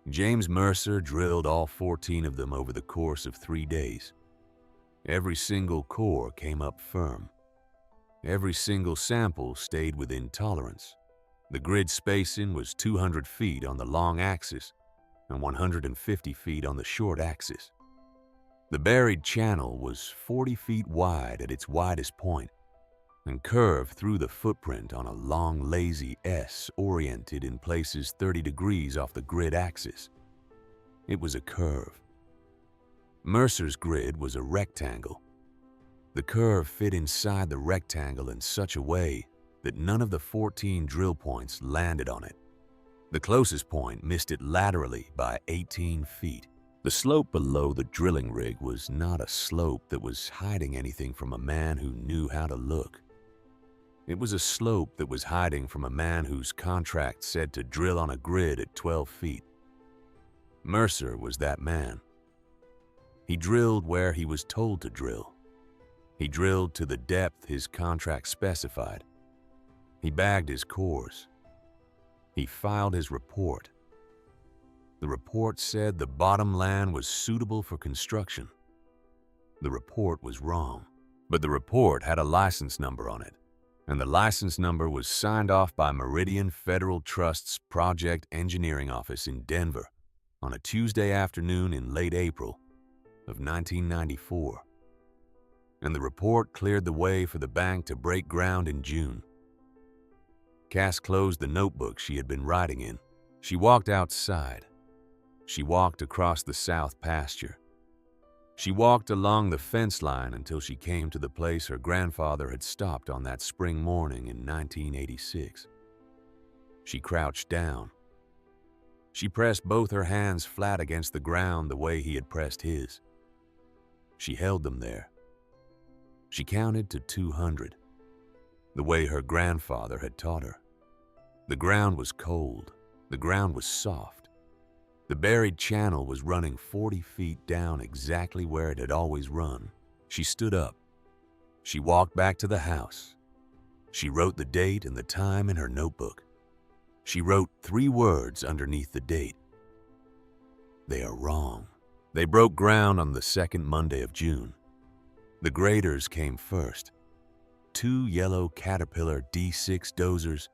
James Mercer drilled all 14 of them over the course of 3 days. Every single core came up firm. Every single sample stayed within tolerance. The grid spacing was 200 feet on the long axis and 150 feet on the short axis. The buried channel was 40 feet wide at its widest point and curved through the footprint on a long, lazy S oriented in places 30 degrees off the grid axis. It was a curve. Mercer's grid was a rectangle. The curve fit inside the rectangle in such a way that none of the 14 drill points landed on it. The closest point missed it laterally by 18 feet. The slope below the drilling rig was not a slope that was hiding anything from a man who knew how to look. It was a slope that was hiding from a man whose contract said to drill on a grid at 12 feet. Mercer was that man. He drilled where he was told to drill. He drilled to the depth his contract specified. He bagged his cores. He filed his report. The report said the bottom land was suitable for construction. The report was wrong, but the report had a license number on it, and the license number was signed off by Meridian Federal Trust's project engineering office in Denver on a Tuesday afternoon in late April of 1994. And the report cleared the way for the bank to break ground in June. Cass closed the notebook she had been writing in. She walked outside. She walked across the south pasture. She walked along the fence line until she came to the place her grandfather had stopped on that spring morning in 1986. She crouched down. She pressed both her hands flat against the ground the way he had pressed his. She held them there. She counted to 200, the way her grandfather had taught her. The ground was cold. The ground was soft. The buried channel was running 40 feet down exactly where it had always run. She stood up. She walked back to the house. She wrote the date and the time in her notebook. She wrote 3 words underneath the date. They are wrong. They broke ground on the second Monday of June. The graders came first. 2 yellow Caterpillar D6 dozers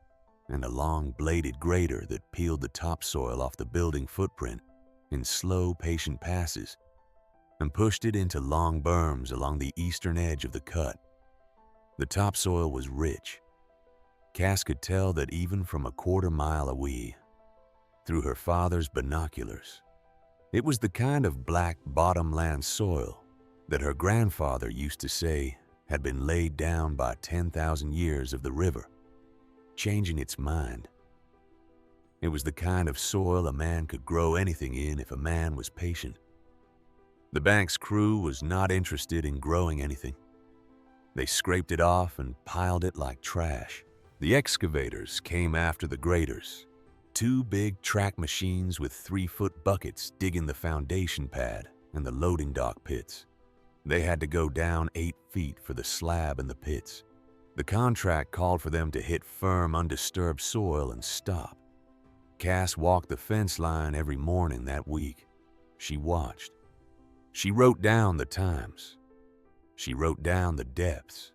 and a long bladed grader that peeled the topsoil off the building footprint in slow, patient passes and pushed it into long berms along the eastern edge of the cut. The topsoil was rich. Cass could tell that even from a quarter mile away, through her father's binoculars. It was the kind of black bottomland soil that her grandfather used to say had been laid down by 10,000 years of the river, changing its mind. It was the kind of soil a man could grow anything in if a man was patient. The bank's crew was not interested in growing anything. They scraped it off and piled it like trash. The excavators came after the graders. 2 big track machines with 3-foot buckets digging the foundation pad and the loading dock pits. They had to go down 8 feet for the slab in the pits. The contract called for them to hit firm, undisturbed soil and stop. Cass walked the fence line every morning that week. She watched. She wrote down the times. She wrote down the depths.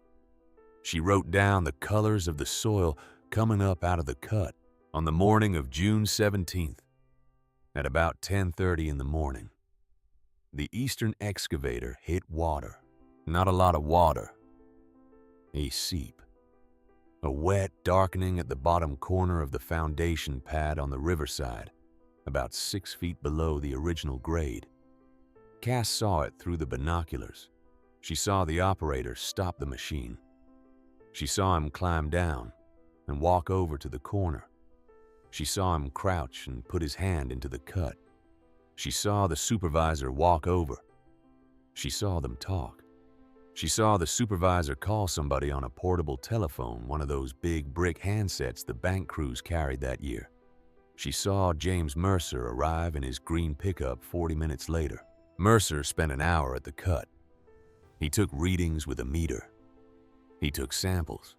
She wrote down the colors of the soil coming up out of the cut. On the morning of June 17th, at about 10:30 in the morning, the eastern excavator hit water. Not a lot of water. A seep. A wet darkening at the bottom corner of the foundation pad on the riverside, about 6 feet below the original grade. Cass saw it through the binoculars. She saw the operator stop the machine. She saw him climb down and walk over to the corner. She saw him crouch and put his hand into the cut. She saw the supervisor walk over. She saw them talk. She saw the supervisor call somebody on a portable telephone, one of those big brick handsets the bank crews carried that year. She saw James Mercer arrive in his green pickup 40 minutes later. Mercer spent an hour at the cut. He took readings with a meter. He took samples.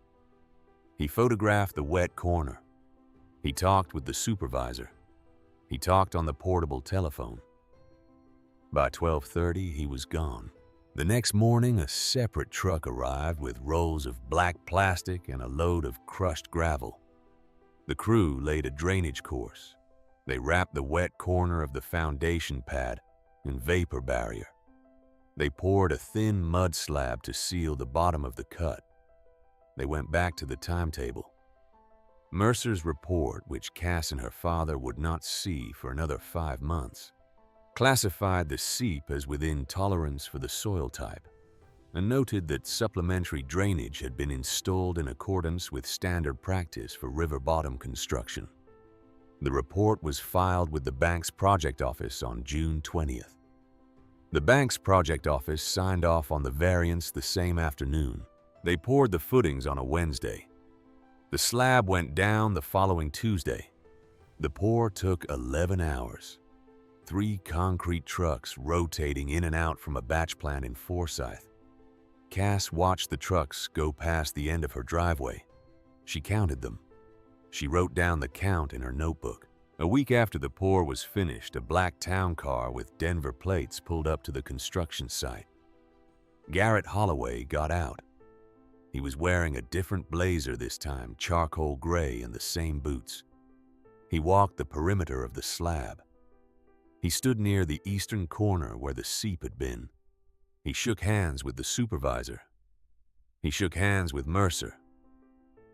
He photographed the wet corner. He talked with the supervisor. He talked on the portable telephone. By 12:30, he was gone. The next morning, a separate truck arrived with rolls of black plastic and a load of crushed gravel. The crew laid a drainage course. They wrapped the wet corner of the foundation pad in vapor barrier. They poured a thin mud slab to seal the bottom of the cut. They went back to the timetable. Mercer's report, which Cass and her father would not see for another 5 months, classified the seep as within tolerance for the soil type, and noted that supplementary drainage had been installed in accordance with standard practice for river bottom construction. The report was filed with the bank's project office on June 20th. The bank's project office signed off on the variance the same afternoon. They poured the footings on a Wednesday. The slab went down the following Tuesday. The pour took 11 hours. 3 concrete trucks rotating in and out from a batch plant in Forsyth. Cass watched the trucks go past the end of her driveway. She counted them. She wrote down the count in her notebook. A week after the pour was finished, a black town car with Denver plates pulled up to the construction site. Garrett Holloway got out. He was wearing a different blazer this time, charcoal gray, and the same boots. He walked the perimeter of the slab. He stood near the eastern corner where the seep had been. He shook hands with the supervisor. He shook hands with Mercer.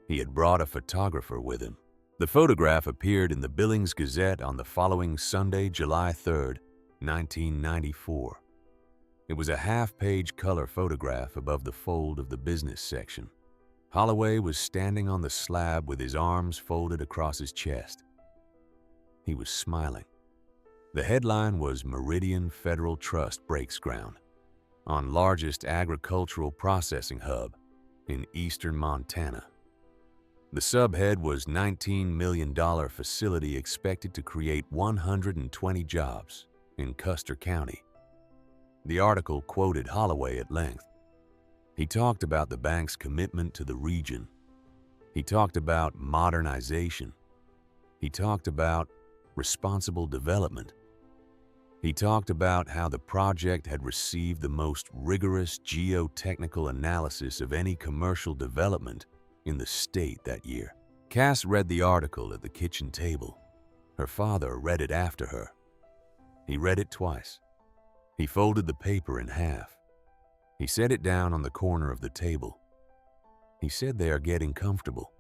He had brought a photographer with him. The photograph appeared in the Billings Gazette on the following Sunday, July 3, 1994. It was a half-page color photograph above the fold of the business section. Holloway was standing on the slab with his arms folded across his chest. He was smiling. The headline was Meridian Federal Trust breaks ground on largest agricultural processing hub in eastern Montana. The subhead was $19 million facility expected to create 120 jobs in Custer County. The article quoted Holloway at length. He talked about the bank's commitment to the region. He talked about modernization. He talked about responsible development. He talked about how the project had received the most rigorous geotechnical analysis of any commercial development in the state that year. Cass read the article at the kitchen table. Her father read it after her. He read it twice. He folded the paper in half. He set it down on the corner of the table. He said, "They are getting comfortable."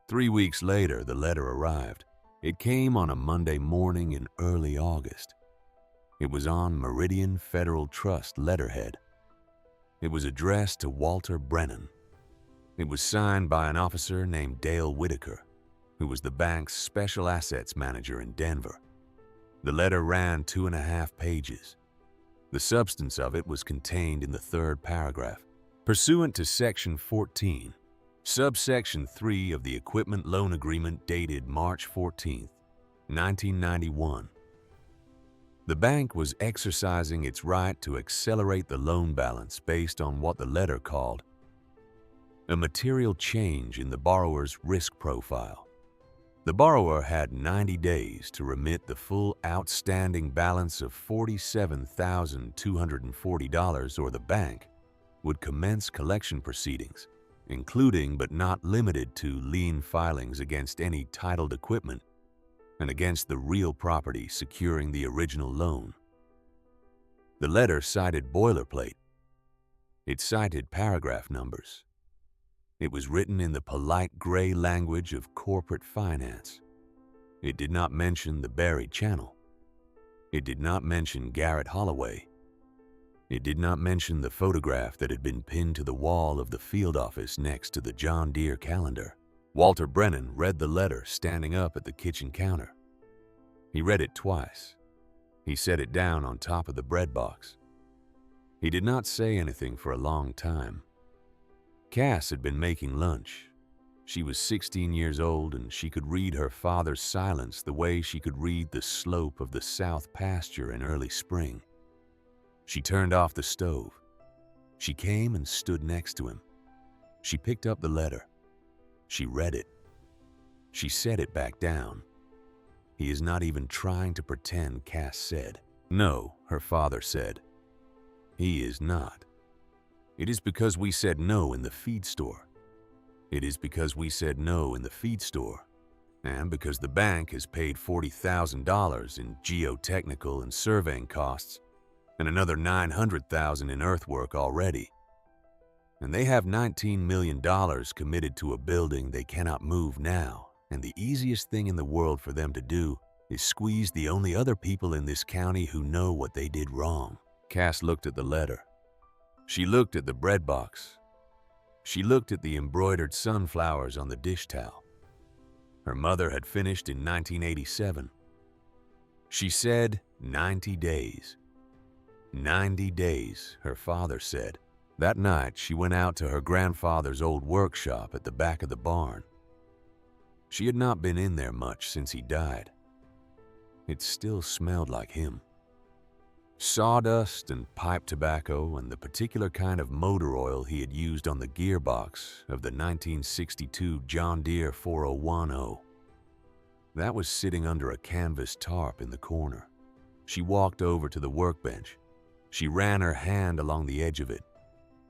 3 weeks later, the letter arrived. It came on a Monday morning in early August. It was on Meridian Federal Trust letterhead. It was addressed to Walter Brennan. It was signed by an officer named Dale Whitaker, who was the bank's special assets manager in Denver. The letter ran 2.5 pages. The substance of it was contained in the 3rd paragraph. Pursuant to Section 14, Subsection 3 of the Equipment Loan Agreement dated March 14, 1991, the bank was exercising its right to accelerate the loan balance based on what the letter called a material change in the borrower's risk profile. The borrower had 90 days to remit the full outstanding balance of $47,240, or the bank would commence collection proceedings, including but not limited to lien filings against any titled equipment and against the real property securing the original loan. The letter cited boilerplate. It cited paragraph numbers. It was written in the polite gray language of corporate finance. It did not mention the buried channel. It did not mention Garrett Holloway. It did not mention the photograph that had been pinned to the wall of the field office next to the John Deere calendar. Walter Brennan read the letter standing up at the kitchen counter. He read it twice. He set it down on top of the bread box. He did not say anything for a long time. Cass had been making lunch. She was 16 years old, and she could read her father's silence the way she could read the slope of the south pasture in early spring. She turned off the stove. She came and stood next to him. She picked up the letter. She read it. She set it back down. "He is not even trying to pretend," Cass said. "No," her father said. "He is not. It is because we said no in the feed store. It is because we said no in the feed store, and because the bank has paid $40,000 in geotechnical and surveying costs and another $900,000 in earthwork already. And they have $19 million committed to a building they cannot move now, and the easiest thing in the world for them to do is squeeze the only other people in this county who know what they did wrong." Cass looked at the letter. She looked at the bread box. She looked at the embroidered sunflowers on the dish towel. Her mother had finished in 1987. She said 90 days. 90 days, her father said. That night, she went out to her grandfather's old workshop at the back of the barn. She had not been in there much since he died. It still smelled like him. Sawdust and pipe tobacco and the particular kind of motor oil he had used on the gearbox of the 1962 John Deere 4010. That was sitting under a canvas tarp in the corner. She walked over to the workbench. She ran her hand along the edge of it.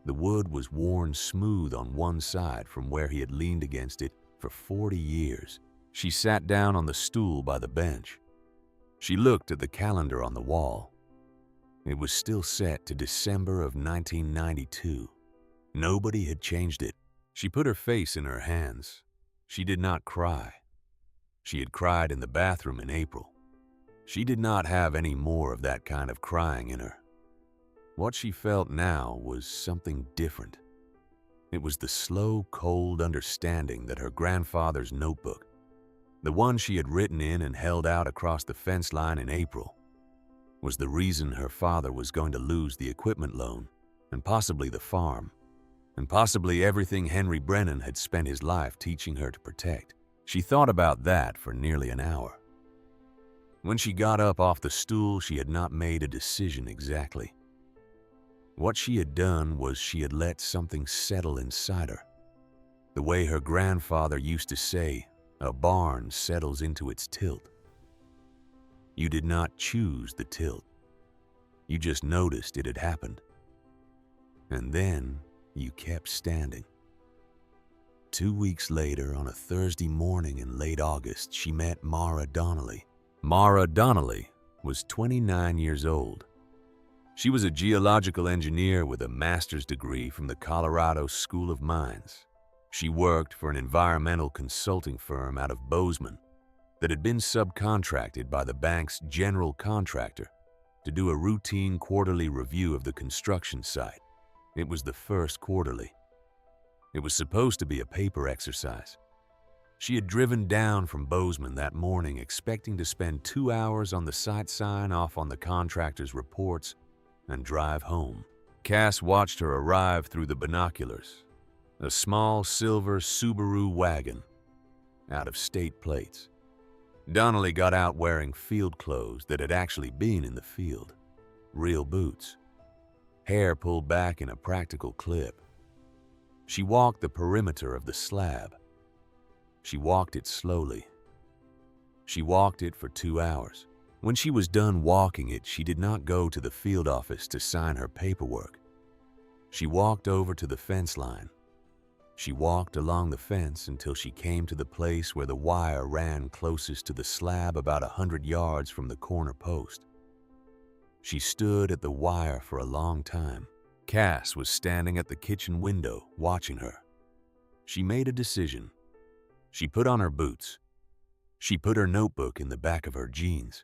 The wood was worn smooth on one side from where he had leaned against it for 40 years. She sat down on the stool by the bench. She looked at the calendar on the wall. It was still set to December of 1992. Nobody had changed it. She put her face in her hands. She did not cry. She had cried in the bathroom in April. She did not have any more of that kind of crying in her. What she felt now was something different. It was the slow, cold understanding that her grandfather's notebook, the one she had written in and held out across the fence line in April, was the reason her father was going to lose the equipment loan, and possibly the farm, and possibly everything Henry Brennan had spent his life teaching her to protect. She thought about that for nearly an hour. When she got up off the stool, she had not made a decision exactly. What she had done was she had let something settle inside her. The way her grandfather used to say, a barn settles into its tilt. You did not choose the tilt. You just noticed it had happened. And then you kept standing. 2 weeks later, on a Thursday morning in late August, she met Mara Donnelly. Mara Donnelly was 29 years old. She was a geological engineer with a master's degree from the Colorado School of Mines. She worked for an environmental consulting firm out of Bozeman that had been subcontracted by the bank's general contractor to do a routine quarterly review of the construction site. It was the first quarterly. It was supposed to be a paper exercise. She had driven down from Bozeman that morning expecting to spend 2 hours on the site sign off on the contractor's reports and drive home. Cass watched her arrive through the binoculars, a small silver Subaru wagon, out of state plates. Donnelly got out wearing field clothes that had actually been in the field, real boots, hair pulled back in a practical clip. She walked the perimeter of the slab. She walked it slowly. She walked it for 2 hours. When she was done walking it, she did not go to the field office to sign her paperwork. She walked over to the fence line. She walked along the fence until she came to the place where the wire ran closest to the slab about 100 yards from the corner post. She stood at the wire for a long time. Cass was standing at the kitchen window watching her. She made a decision. She put on her boots. She put her notebook in the back of her jeans.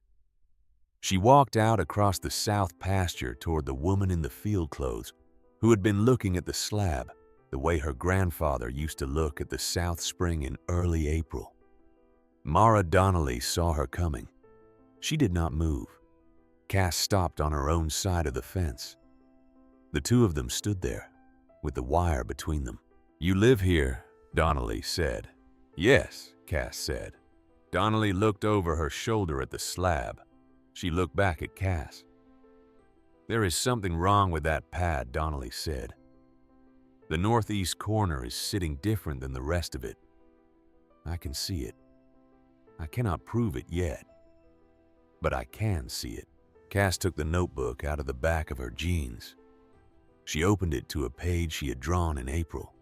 She walked out across the south pasture toward the woman in the field clothes who had been looking at the slab the way her grandfather used to look at the South Spring in early April. Mara Donnelly saw her coming. She did not move. Cass stopped on her own side of the fence. The two of them stood there, with the wire between them. "You live here," Donnelly said. "Yes," Cass said. Donnelly looked over her shoulder at the slab. She looked back at Cass. "There is something wrong with that pad," Donnelly said. "The northeast corner is sitting different than the rest of it. I can see it. I cannot prove it yet, but I can see it." Cass took the notebook out of the back of her jeans. She opened it to a page she had drawn in April.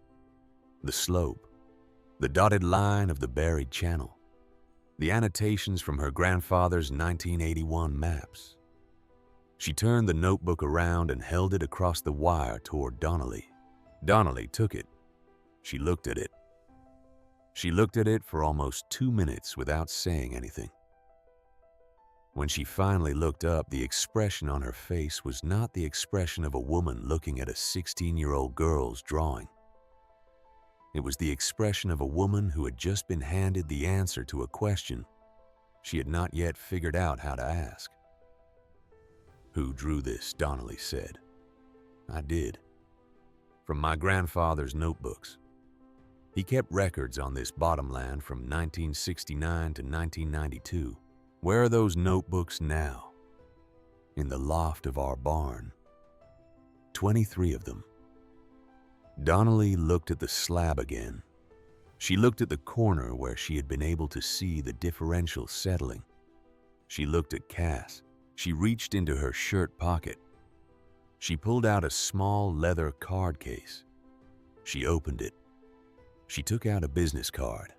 The slope, the dotted line of the buried channel, the annotations from her grandfather's 1981 maps. She turned the notebook around and held it across the wire toward Donnelly. Donnelly took it. She looked at it. She looked at it for almost 2 minutes without saying anything. When she finally looked up, the expression on her face was not the expression of a woman looking at a 16-year-old girl's drawing. It was the expression of a woman who had just been handed the answer to a question she had not yet figured out how to ask. "Who drew this?" Donnelly said. "I did. From my grandfather's notebooks. He kept records on this bottomland from 1969 to 1992. Where are those notebooks now?" "In the loft of our barn. 23 of them." Donnelly looked at the slab again. She looked at the corner where she had been able to see the differential settling. She looked at Cass. She reached into her shirt pocket. She pulled out a small leather card case. She opened it. She took out a business card.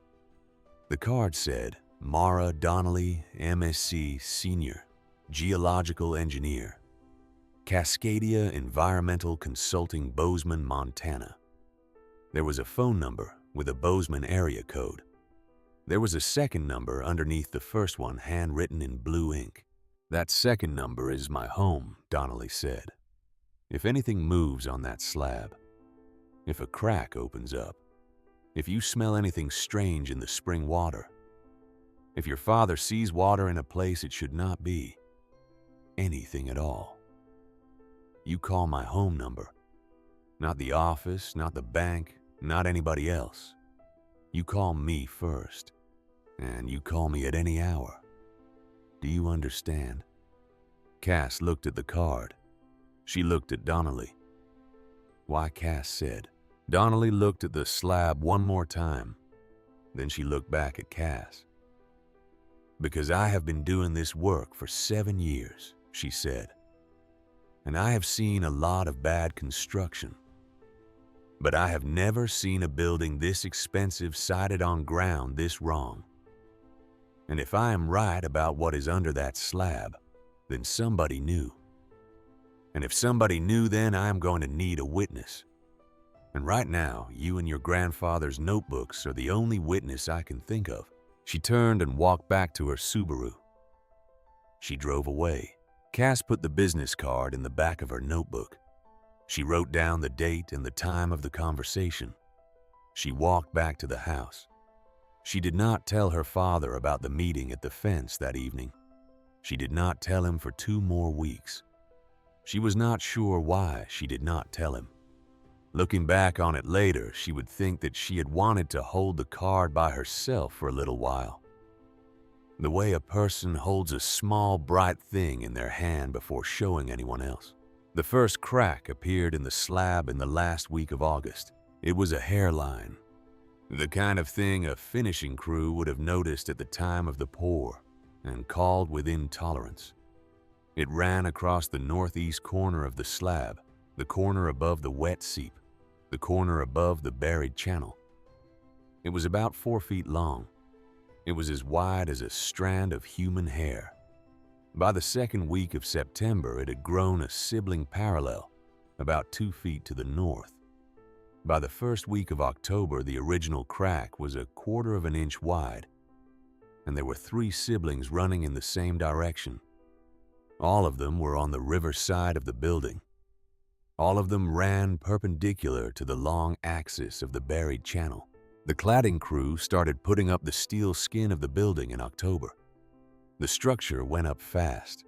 The card said, "Mara Donnelly, MSc Senior, Geological Engineer, Cascadia Environmental Consulting, Bozeman, Montana." There was a phone number with a Bozeman area code. There was a second number underneath the first one, handwritten in blue ink. "That second number is my home," Donnelly said. "If anything moves on that slab, if a crack opens up, if you smell anything strange in the spring water, if your father sees water in a place it should not be, anything at all, you call my home number. Not the office, not the bank, not anybody else. You call me first, and you call me at any hour. Do you understand?" Cass looked at the card. She looked at Donnelly. "Why?" Cass said. Donnelly looked at the slab one more time. Then she looked back at Cass. "Because I have been doing this work for 7 years," she said. "And I have seen a lot of bad construction. But I have never seen a building this expensive sited on ground this wrong. And if I am right about what is under that slab, then somebody knew. And if somebody knew, then I am going to need a witness. And right now, you and your grandfather's notebooks are the only witness I can think of." She turned and walked back to her Subaru. She drove away. Cass put the business card in the back of her notebook. She wrote down the date and the time of the conversation. She walked back to the house. She did not tell her father about the meeting at the fence that evening. She did not tell him for 2 more weeks. She was not sure why she did not tell him. Looking back on it later, she would think that she had wanted to hold the card by herself for a little while. The way a person holds a small, bright thing in their hand before showing anyone else. The first crack appeared in the slab in the last week of August. It was a hairline, the kind of thing a finishing crew would have noticed at the time of the pour and called within tolerance. It ran across the northeast corner of the slab, the corner above the wet seep, the corner above the buried channel. It was about 4 feet long. It was as wide as a strand of human hair. By the second week of September, it had grown a sibling parallel, about 2 feet to the north. By the first week of October, the original crack was 1/4 of an inch wide, and there were 3 siblings running in the same direction. All of them were on the river side of the building. All of them ran perpendicular to the long axis of the buried channel. The cladding crew started putting up the steel skin of the building in October. The structure went up fast.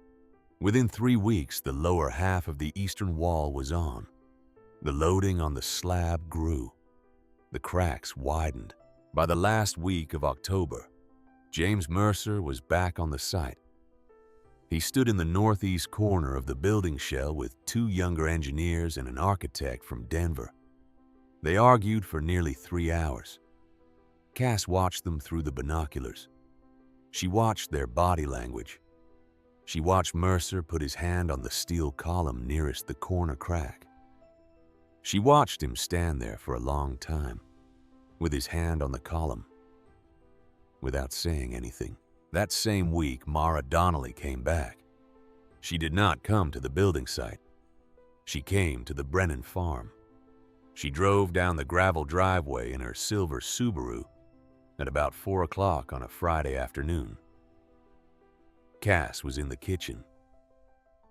Within 3 weeks, the lower half of the eastern wall was on. The loading on the slab grew. The cracks widened. By the last week of October, James Mercer was back on the site. He stood in the northeast corner of the building shell with 2 younger engineers and an architect from Denver. They argued for nearly 3 hours. Cass watched them through the binoculars. She watched their body language. She watched Mercer put his hand on the steel column nearest the corner crack. She watched him stand there for a long time, with his hand on the column, without saying anything. That same week, Mara Donnelly came back. She did not come to the building site. She came to the Brennan farm. She drove down the gravel driveway in her silver Subaru at about 4 o'clock on a Friday afternoon. Cass was in the kitchen.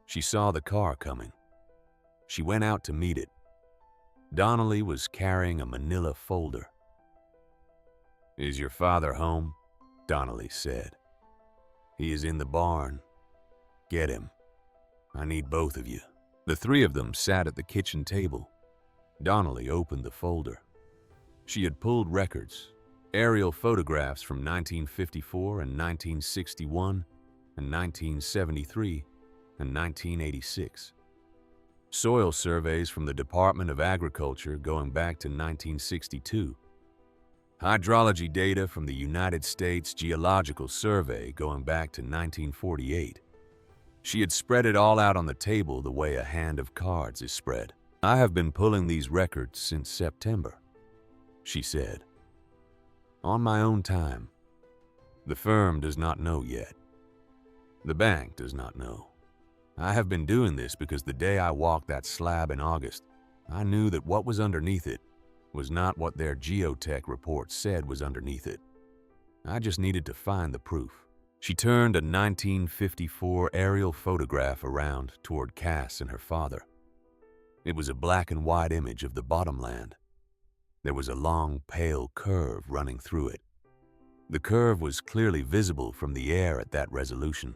She saw the car coming. She went out to meet it. Donnelly was carrying a manila folder. "Is your father home?" Donnelly said. "He is in the barn. Get him. I need both of you." The three of them sat at the kitchen table. Donnelly opened the folder. She had pulled records, aerial photographs from 1954 and 1961 and 1973 and 1986. Soil surveys from the Department of Agriculture going back to 1962. Hydrology data from the United States Geological Survey going back to 1948. She had spread it all out on the table the way a hand of cards is spread. "I have been pulling these records since September," she said. "On my own time. The firm does not know yet. The bank does not know. I have been doing this because the day I walked that slab in August, I knew that what was underneath it was not what their geotech report said was underneath it. I just needed to find the proof." She turned a 1954 aerial photograph around toward Cass and her father. It was a black and white image of the bottomland. There was a long, pale curve running through it. The curve was clearly visible from the air at that resolution.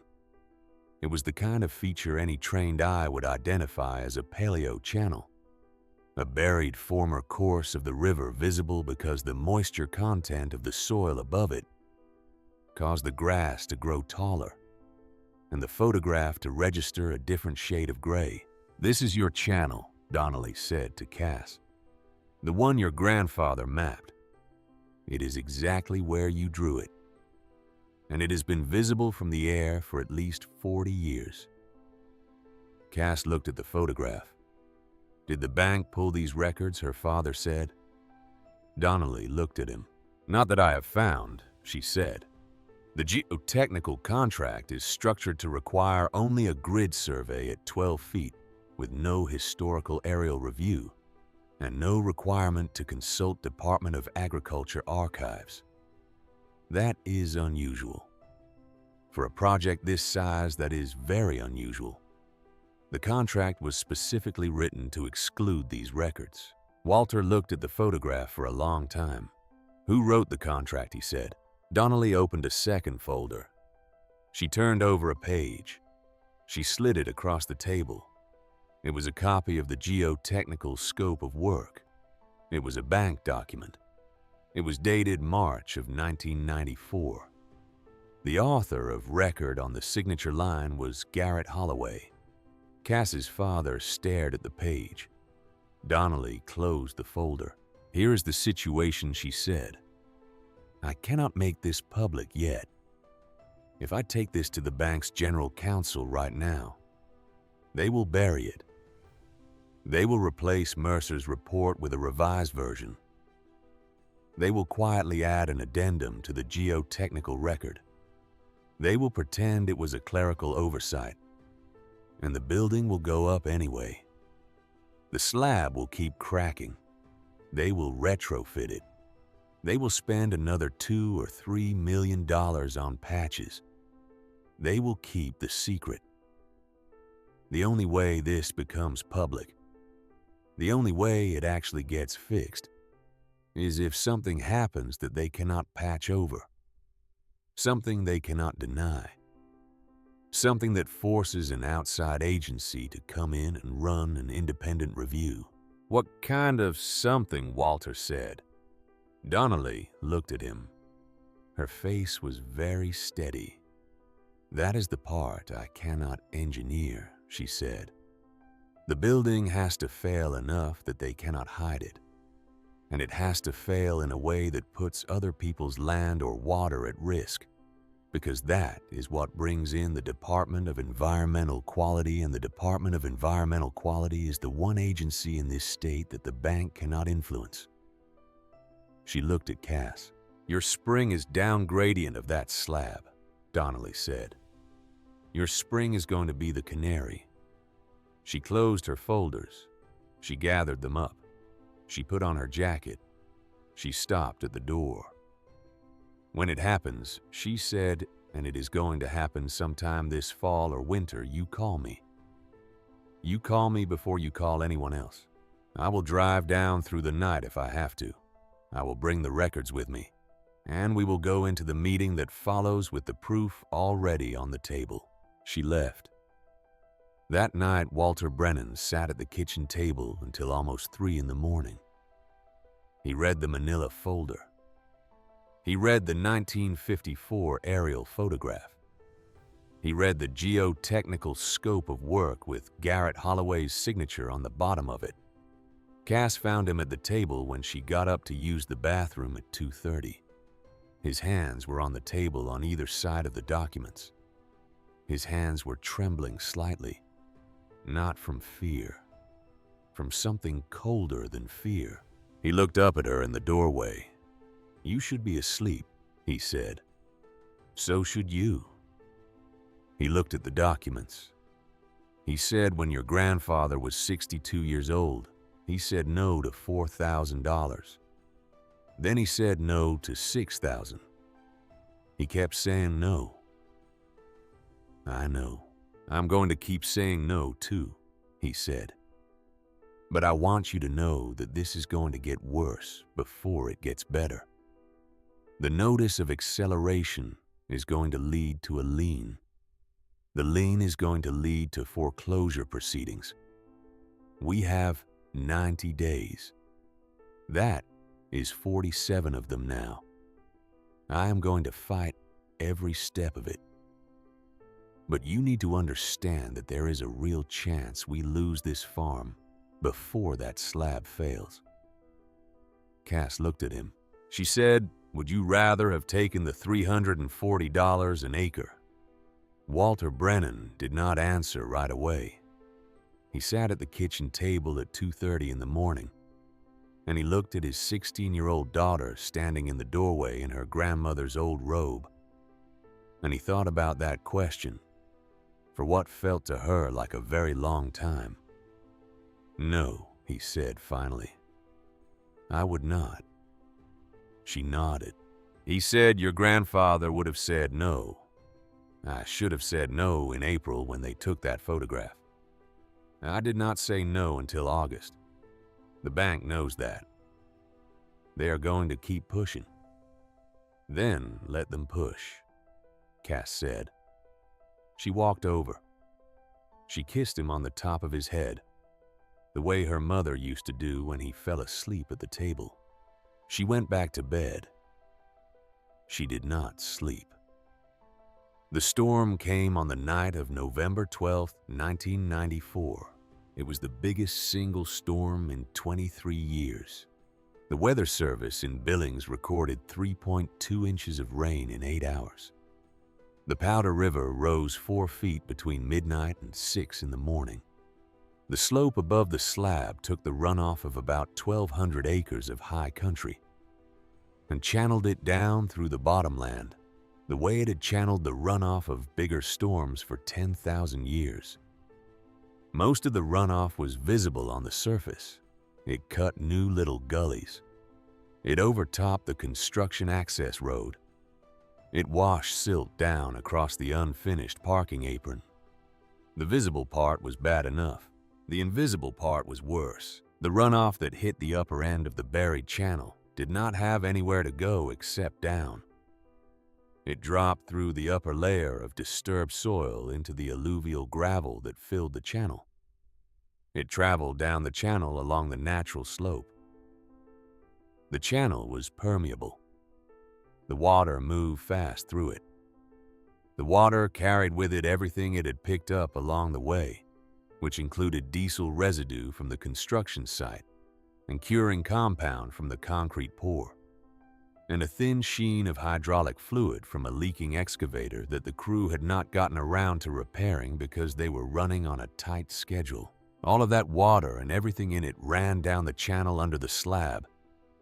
It was the kind of feature any trained eye would identify as a Paleo channel, a buried former course of the river visible because the moisture content of the soil above it caused the grass to grow taller and the photograph to register a different shade of gray. "This is your channel," Donnelly said to Cass. "The one your grandfather mapped. It is exactly where you drew it. And it has been visible from the air for at least 40 years. Cass looked at the photograph. "Did the bank pull these records?" her father said. Donnelly looked at him. "Not that I have found," she said. "The geotechnical contract is structured to require only a grid survey at 12 feet with no historical aerial review and no requirement to consult Department of Agriculture archives. That is unusual. For a project this size, that is very unusual. The contract was specifically written to exclude these records." Walter looked at the photograph for a long time. "Who wrote the contract?" he said. Donnelly opened a second folder. She turned over a page. She slid it across the table. It was a copy of the geotechnical scope of work. It was a bank document. It was dated March of 1994. The author of record on the signature line was Garrett Holloway. Cass's father stared at the page. Donnelly closed the folder. "Here is the situation," she said. "I cannot make this public yet. If I take this to the bank's general counsel right now, they will bury it. They will replace Mercer's report with a revised version. They will quietly add an addendum to the geotechnical record. They will pretend it was a clerical oversight, and the building will go up anyway. The slab will keep cracking. They will retrofit it. They will spend another $2 or $3 million on patches. They will keep the secret. The only way this becomes public, the only way it actually gets fixed, is if something happens that they cannot patch over, something they cannot deny, something that forces an outside agency to come in and run an independent review." "What kind of something?" Walter said. Donnelly looked at him. Her face was very steady. "That is the part I cannot engineer," she said. "The building has to fail enough that they cannot hide it. And it has to fail in a way that puts other people's land or water at risk, because that is what brings in the Department of Environmental Quality, and the Department of Environmental Quality is the one agency in this state that the bank cannot influence." She looked at Cass. "Your spring is down gradient of that slab," Donnelly said. "Your spring is going to be the canary." She closed her folders. She gathered them up. She put on her jacket. She stopped at the door. "When it happens," she said, and it is going to happen sometime this fall or winter, you call me. You call me before you call anyone else. I will drive down through the night if I have to. I will bring the records with me, and we will go into the meeting that follows with the proof already on the table." She left. That night, Walter Brennan sat at the kitchen table until almost 3 in the morning. He read the manila folder. He read the 1954 aerial photograph. He read the geotechnical scope of work with Garrett Holloway's signature on the bottom of it. Cass found him at the table when she got up to use the bathroom at 2:30. His hands were on the table on either side of the documents. His hands were trembling slightly, not from fear, from something colder than fear. He looked up at her in the doorway. "You should be asleep," he said. "So should you." He looked at the documents. He said when your grandfather was 62 years old, he said no to $4,000. Then he said no to $6,000. He kept saying no. "I know. I'm going to keep saying no too," he said. "But I want you to know that this is going to get worse before it gets better. The notice of acceleration is going to lead to a lien. The lien is going to lead to foreclosure proceedings. We have 90 days. That is 47 of them now. I am going to fight every step of it. But you need to understand that there is a real chance we lose this farm before that slab fails." Cass looked at him. She said, "Would you rather have taken the $340 an acre?" Walter Brennan did not answer right away. He sat at the kitchen table at 2:30 in the morning, and he looked at his 16-year-old daughter standing in the doorway in her grandmother's old robe. And he thought about that question for what felt to her like a very long time. "No," he said finally. "I would not." She nodded. He said your grandfather would have said no. I should have said no in April when they took that photograph. I did not say no until August. The bank knows that. They are going to keep pushing. Then let them push," Cass said. She walked over. She kissed him on the top of his head, the way her mother used to do when he fell asleep at the table. She went back to bed. She did not sleep. The storm came on the night of November 12, 1994. It was the biggest single storm in 23 years. The Weather Service in Billings recorded 3.2 inches of rain in 8 hours. The Powder River rose 4 feet between midnight and 6 in the morning. The slope above the slab took the runoff of about 1,200 acres of high country and channeled it down through the bottomland, the way it had channeled the runoff of bigger storms for 10,000 years. Most of the runoff was visible on the surface. It cut new little gullies. It overtopped the construction access road. It washed silt down across the unfinished parking apron. The visible part was bad enough. The invisible part was worse. The runoff that hit the upper end of the buried channel did not have anywhere to go except down. It dropped through the upper layer of disturbed soil into the alluvial gravel that filled the channel. It traveled down the channel along the natural slope. The channel was permeable. The water moved fast through it. The water carried with it everything it had picked up along the way, which included diesel residue from the construction site and curing compound from the concrete pour, and a thin sheen of hydraulic fluid from a leaking excavator that the crew had not gotten around to repairing because they were running on a tight schedule. All of that water and everything in it ran down the channel under the slab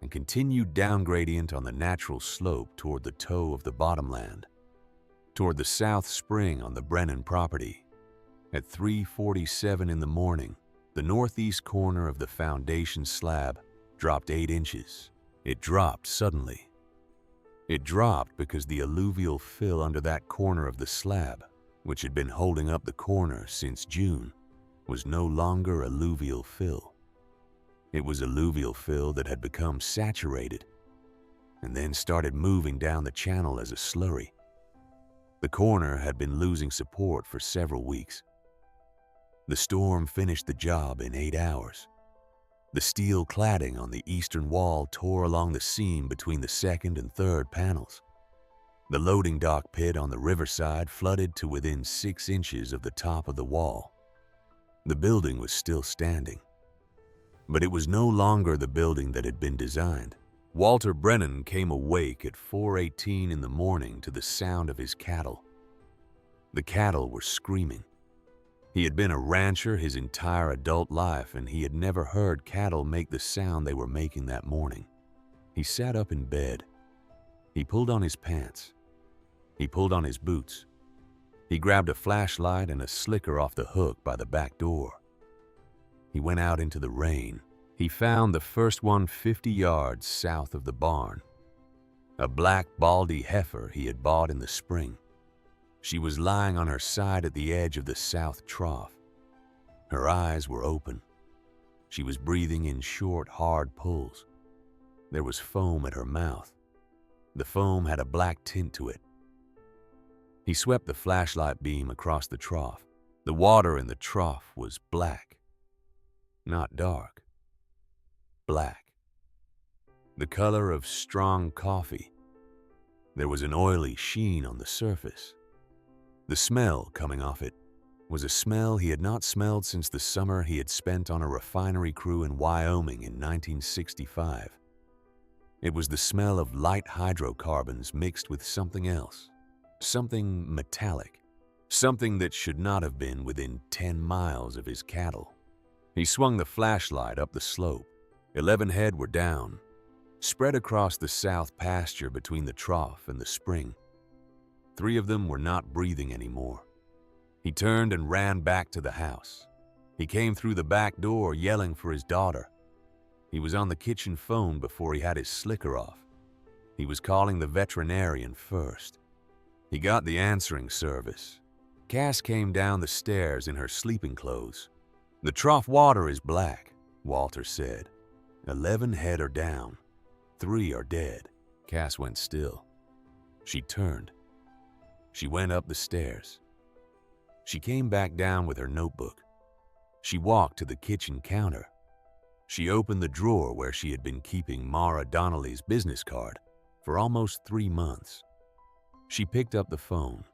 and continued down gradient on the natural slope toward the toe of the bottomland, toward the south spring on the Brennan property. At 3:47 in the morning, the northeast corner of the foundation slab dropped 8 inches. It dropped suddenly. It dropped because the alluvial fill under that corner of the slab, which had been holding up the corner since June, was no longer alluvial fill. It was alluvial fill that had become saturated and then started moving down the channel as a slurry. The corner had been losing support for several weeks. The storm finished the job in 8 hours. The steel cladding on the eastern wall tore along the seam between the second and third panels. The loading dock pit on the riverside flooded to within 6 inches of the top of the wall. The building was still standing, but it was no longer the building that had been designed. Walter Brennan came awake at 4:18 in the morning to the sound of his cattle. The cattle were screaming. He had been a rancher his entire adult life, and he had never heard cattle make the sound they were making that morning. He sat up in bed. He pulled on his pants. He pulled on his boots. He grabbed a flashlight and a slicker off the hook by the back door. He went out into the rain. He found the first one 50 yards south of the barn. A black, baldy heifer he had bought in the spring. She was lying on her side at the edge of the south trough. Her eyes were open. She was breathing in short, hard pulls. There was foam at her mouth. The foam had a black tint to it. He swept the flashlight beam across the trough. The water in the trough was black. Not dark. Black. The color of strong coffee. There was an oily sheen on the surface. The smell coming off it was a smell he had not smelled since the summer he had spent on a refinery crew in Wyoming in 1965. It was the smell of light hydrocarbons mixed with something else, something metallic, something that should not have been within 10 miles of his cattle. He swung the flashlight up the slope. 11 head were down, spread across the south pasture between the trough and the spring. 3 of them were not breathing anymore. He turned and ran back to the house. He came through the back door yelling for his daughter. He was on the kitchen phone before he had his slicker off. He was calling the veterinarian first. He got the answering service. Cass came down the stairs in her sleeping clothes. "The trough water is black," Walter said. 11 head are down. 3 are dead. Cass went still. She turned. She went up the stairs. She came back down with her notebook. She walked to the kitchen counter. She opened the drawer where she had been keeping Mara Donnelly's business card for almost 3 months. She picked up the phone.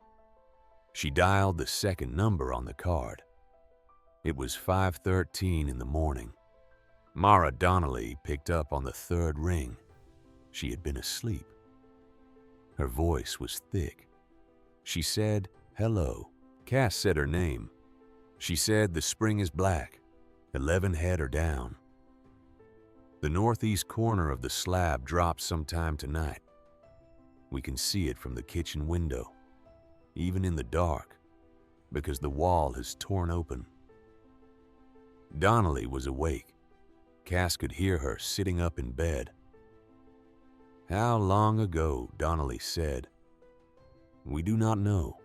She dialed the second number on the card. It was 5:13 in the morning. Mara Donnelly picked up on the 3rd ring. She had been asleep. Her voice was thick. She said, "Hello." Cass said her name. She said, "The spring is black. 11 head are down." The northeast corner of the slab dropped sometime tonight. We can see it from the kitchen window, even in the dark, because the wall has torn open. Donnelly was awake. Cass could hear her sitting up in bed. "How long ago?" Donnelly said. "We do not know.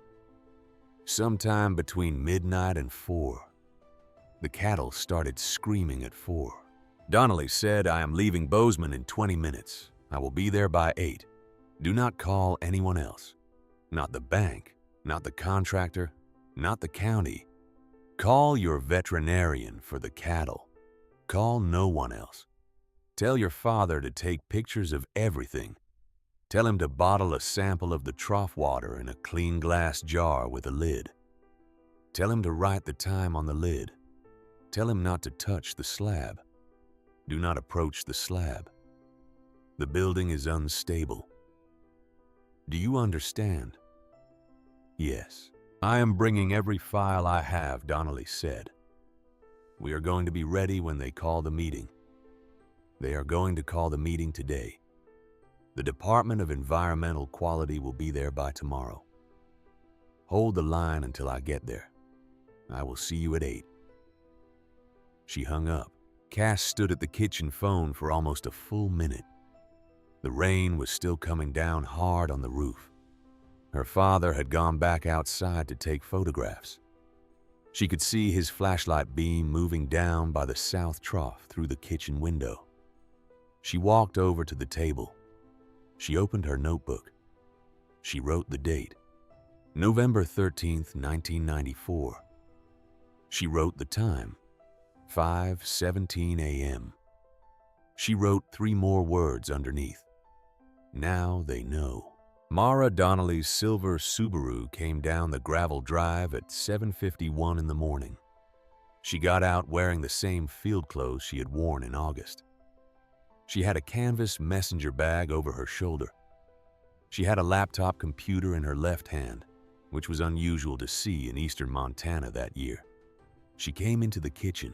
Sometime between midnight and 4. The cattle started screaming at 4. Donnelly said, "I am leaving Bozeman in 20 minutes. I will be there by 8. Do not call anyone else. Not the bank, not the contractor, not the county. Call your veterinarian for the cattle. Call no one else. Tell your father to take pictures of everything. Tell him to bottle a sample of the trough water in a clean glass jar with a lid. Tell him to write the time on the lid. Tell him not to touch the slab. Do not approach the slab. The building is unstable. Do you understand?" "Yes. I am bringing every file I have," Donnelly said. "We are going to be ready when they call the meeting. They are going to call the meeting today. The Department of Environmental Quality will be there by tomorrow. Hold the line until I get there. I will see you at 8. She hung up. Cass stood at the kitchen phone for almost a full minute. The rain was still coming down hard on the roof. Her father had gone back outside to take photographs. She could see his flashlight beam moving down by the south trough through the kitchen window. She walked over to the table. She opened her notebook. She wrote the date, November 13th, 1994. She wrote the time, 5:17 a.m. She wrote 3 more words underneath. Now they know. Mara Donnelly's silver Subaru came down the gravel drive at 7:51 in the morning. She got out wearing the same field clothes she had worn in August. She had a canvas messenger bag over her shoulder. She had a laptop computer in her left hand, which was unusual to see in eastern Montana that year. She came into the kitchen.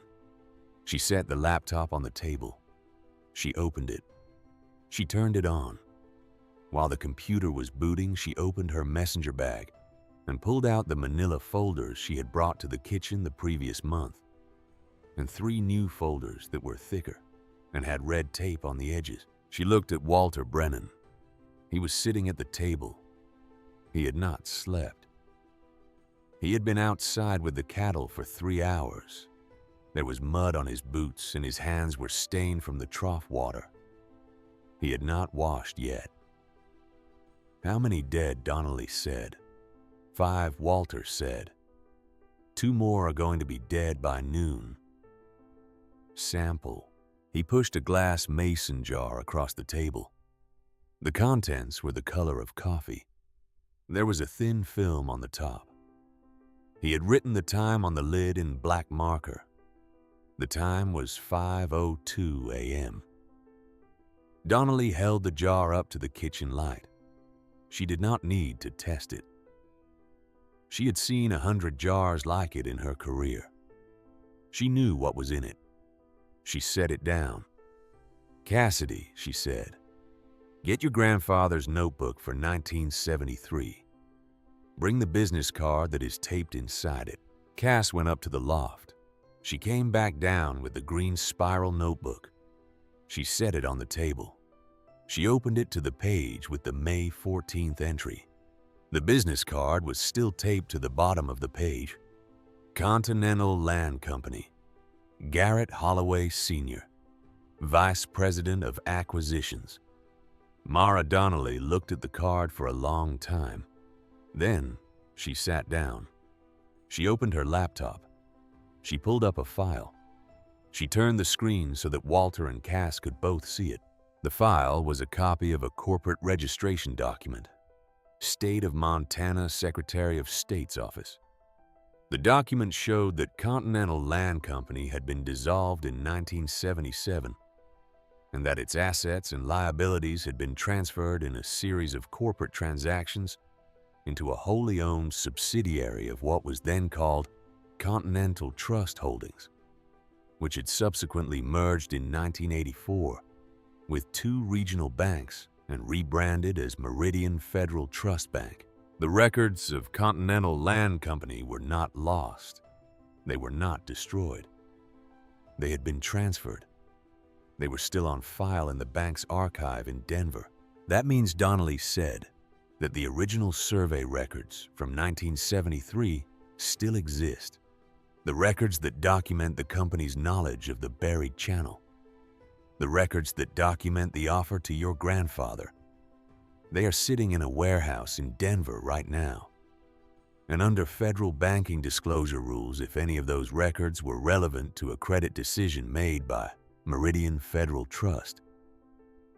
She set the laptop on the table. She opened it. She turned it on. While the computer was booting, she opened her messenger bag and pulled out the manila folders she had brought to the kitchen the previous month, and 3 new folders that were thicker and had red tape on the edges. She looked at Walter Brennan. He was sitting at the table. He had not slept. He had been outside with the cattle for 3 hours. There was mud on his boots and his hands were stained from the trough water. He had not washed yet. How many dead? Donnelly said. 5, Walter said. 2 more are going to be dead by noon. Sample. He pushed a glass mason jar across the table. The contents were the color of coffee. There was a thin film on the top. He had written the time on the lid in black marker. The time was 5:02 a.m. Donnelly held the jar up to the kitchen light. She did not need to test it. She had seen 100 jars like it in her career. She knew what was in it. She set it down. Cassidy, she said, get your grandfather's notebook for 1973. Bring the business card that is taped inside it. Cass went up to the loft. She came back down with the green spiral notebook. She set it on the table. She opened it to the page with the May 14th entry. The business card was still taped to the bottom of the page. Continental Land Company. Garrett Holloway Sr., Vice President of Acquisitions. Mara Donnelly looked at the card for a long time. Then she sat down. She opened her laptop. She pulled up a file. She turned the screen so that Walter and Cass could both see it. The file was a copy of a corporate registration document. State of Montana Secretary of State's Office. The document showed that Continental Land Company had been dissolved in 1977 and that its assets and liabilities had been transferred in a series of corporate transactions into a wholly owned subsidiary of what was then called Continental Trust Holdings, which had subsequently merged in 1984 with 2 regional banks and rebranded as Meridian Federal Trust Bank. The records of Continental Land Company were not lost. They were not destroyed. They had been transferred. They were still on file in the bank's archive in Denver. That means, Donnelly said, that the original survey records from 1973 still exist. The records that document the company's knowledge of the buried channel. The records that document the offer to your grandfather. They are sitting in a warehouse in Denver right now. And under federal banking disclosure rules, if any of those records were relevant to a credit decision made by Meridian Federal Trust,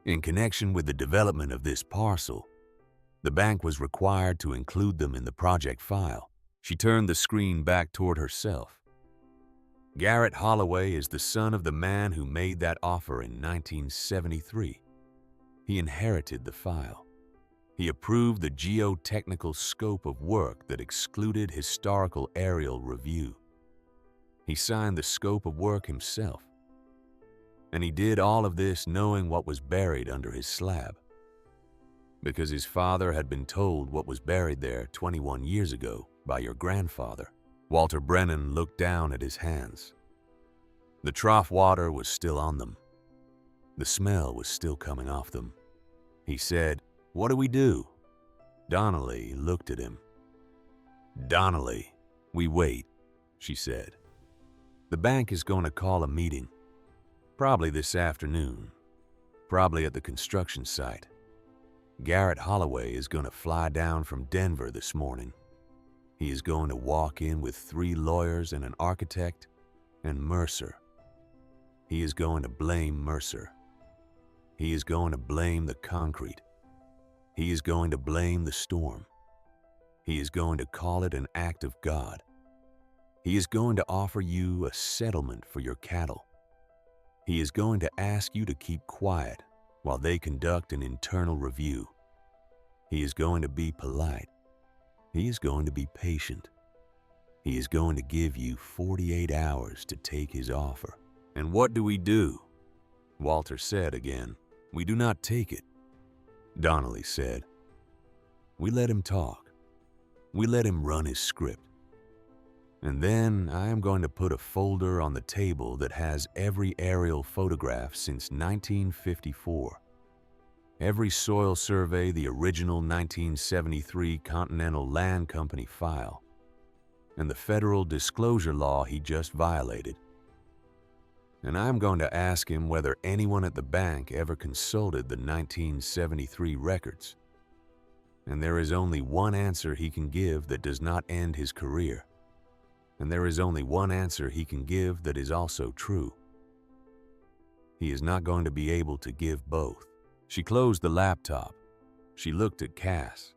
in connection with the development of this parcel, the bank was required to include them in the project file. She turned the screen back toward herself. Garrett Holloway is the son of the man who made that offer in 1973. He inherited the file. He approved the geotechnical scope of work that excluded historical aerial review. He signed the scope of work himself. And he did all of this knowing what was buried under his slab, because his father had been told what was buried there 21 years ago by your grandfather. Walter Brennan looked down at his hands. The trough water was still on them. The smell was still coming off them. He said, "What do we do?" Donnelly looked at him. "Donnelly, we wait," she said. "The bank is going to call a meeting. Probably this afternoon. Probably at the construction site. Garrett Holloway is going to fly down from Denver this morning. He is going to walk in with 3 lawyers and an architect and Mercer. He is going to blame Mercer. He is going to blame the concrete. He is going to blame the storm. He is going to call it an act of God. He is going to offer you a settlement for your cattle. He is going to ask you to keep quiet while they conduct an internal review. He is going to be polite. He is going to be patient. He is going to give you 48 hours to take his offer." "And what do we do?" Walter said again. "We do not take it," Donnelly said. "We let him talk. We let him run his script. And then I am going to put a folder on the table that has every aerial photograph since 1954. Every soil survey the original 1973 Continental Land Company file, and the federal disclosure law he just violated. And I'm going to ask him whether anyone at the bank ever consulted the 1973 records. And there is only one answer he can give that does not end his career. And there is only one answer he can give that is also true. He is not going to be able to give both." She closed the laptop. She looked at Cass.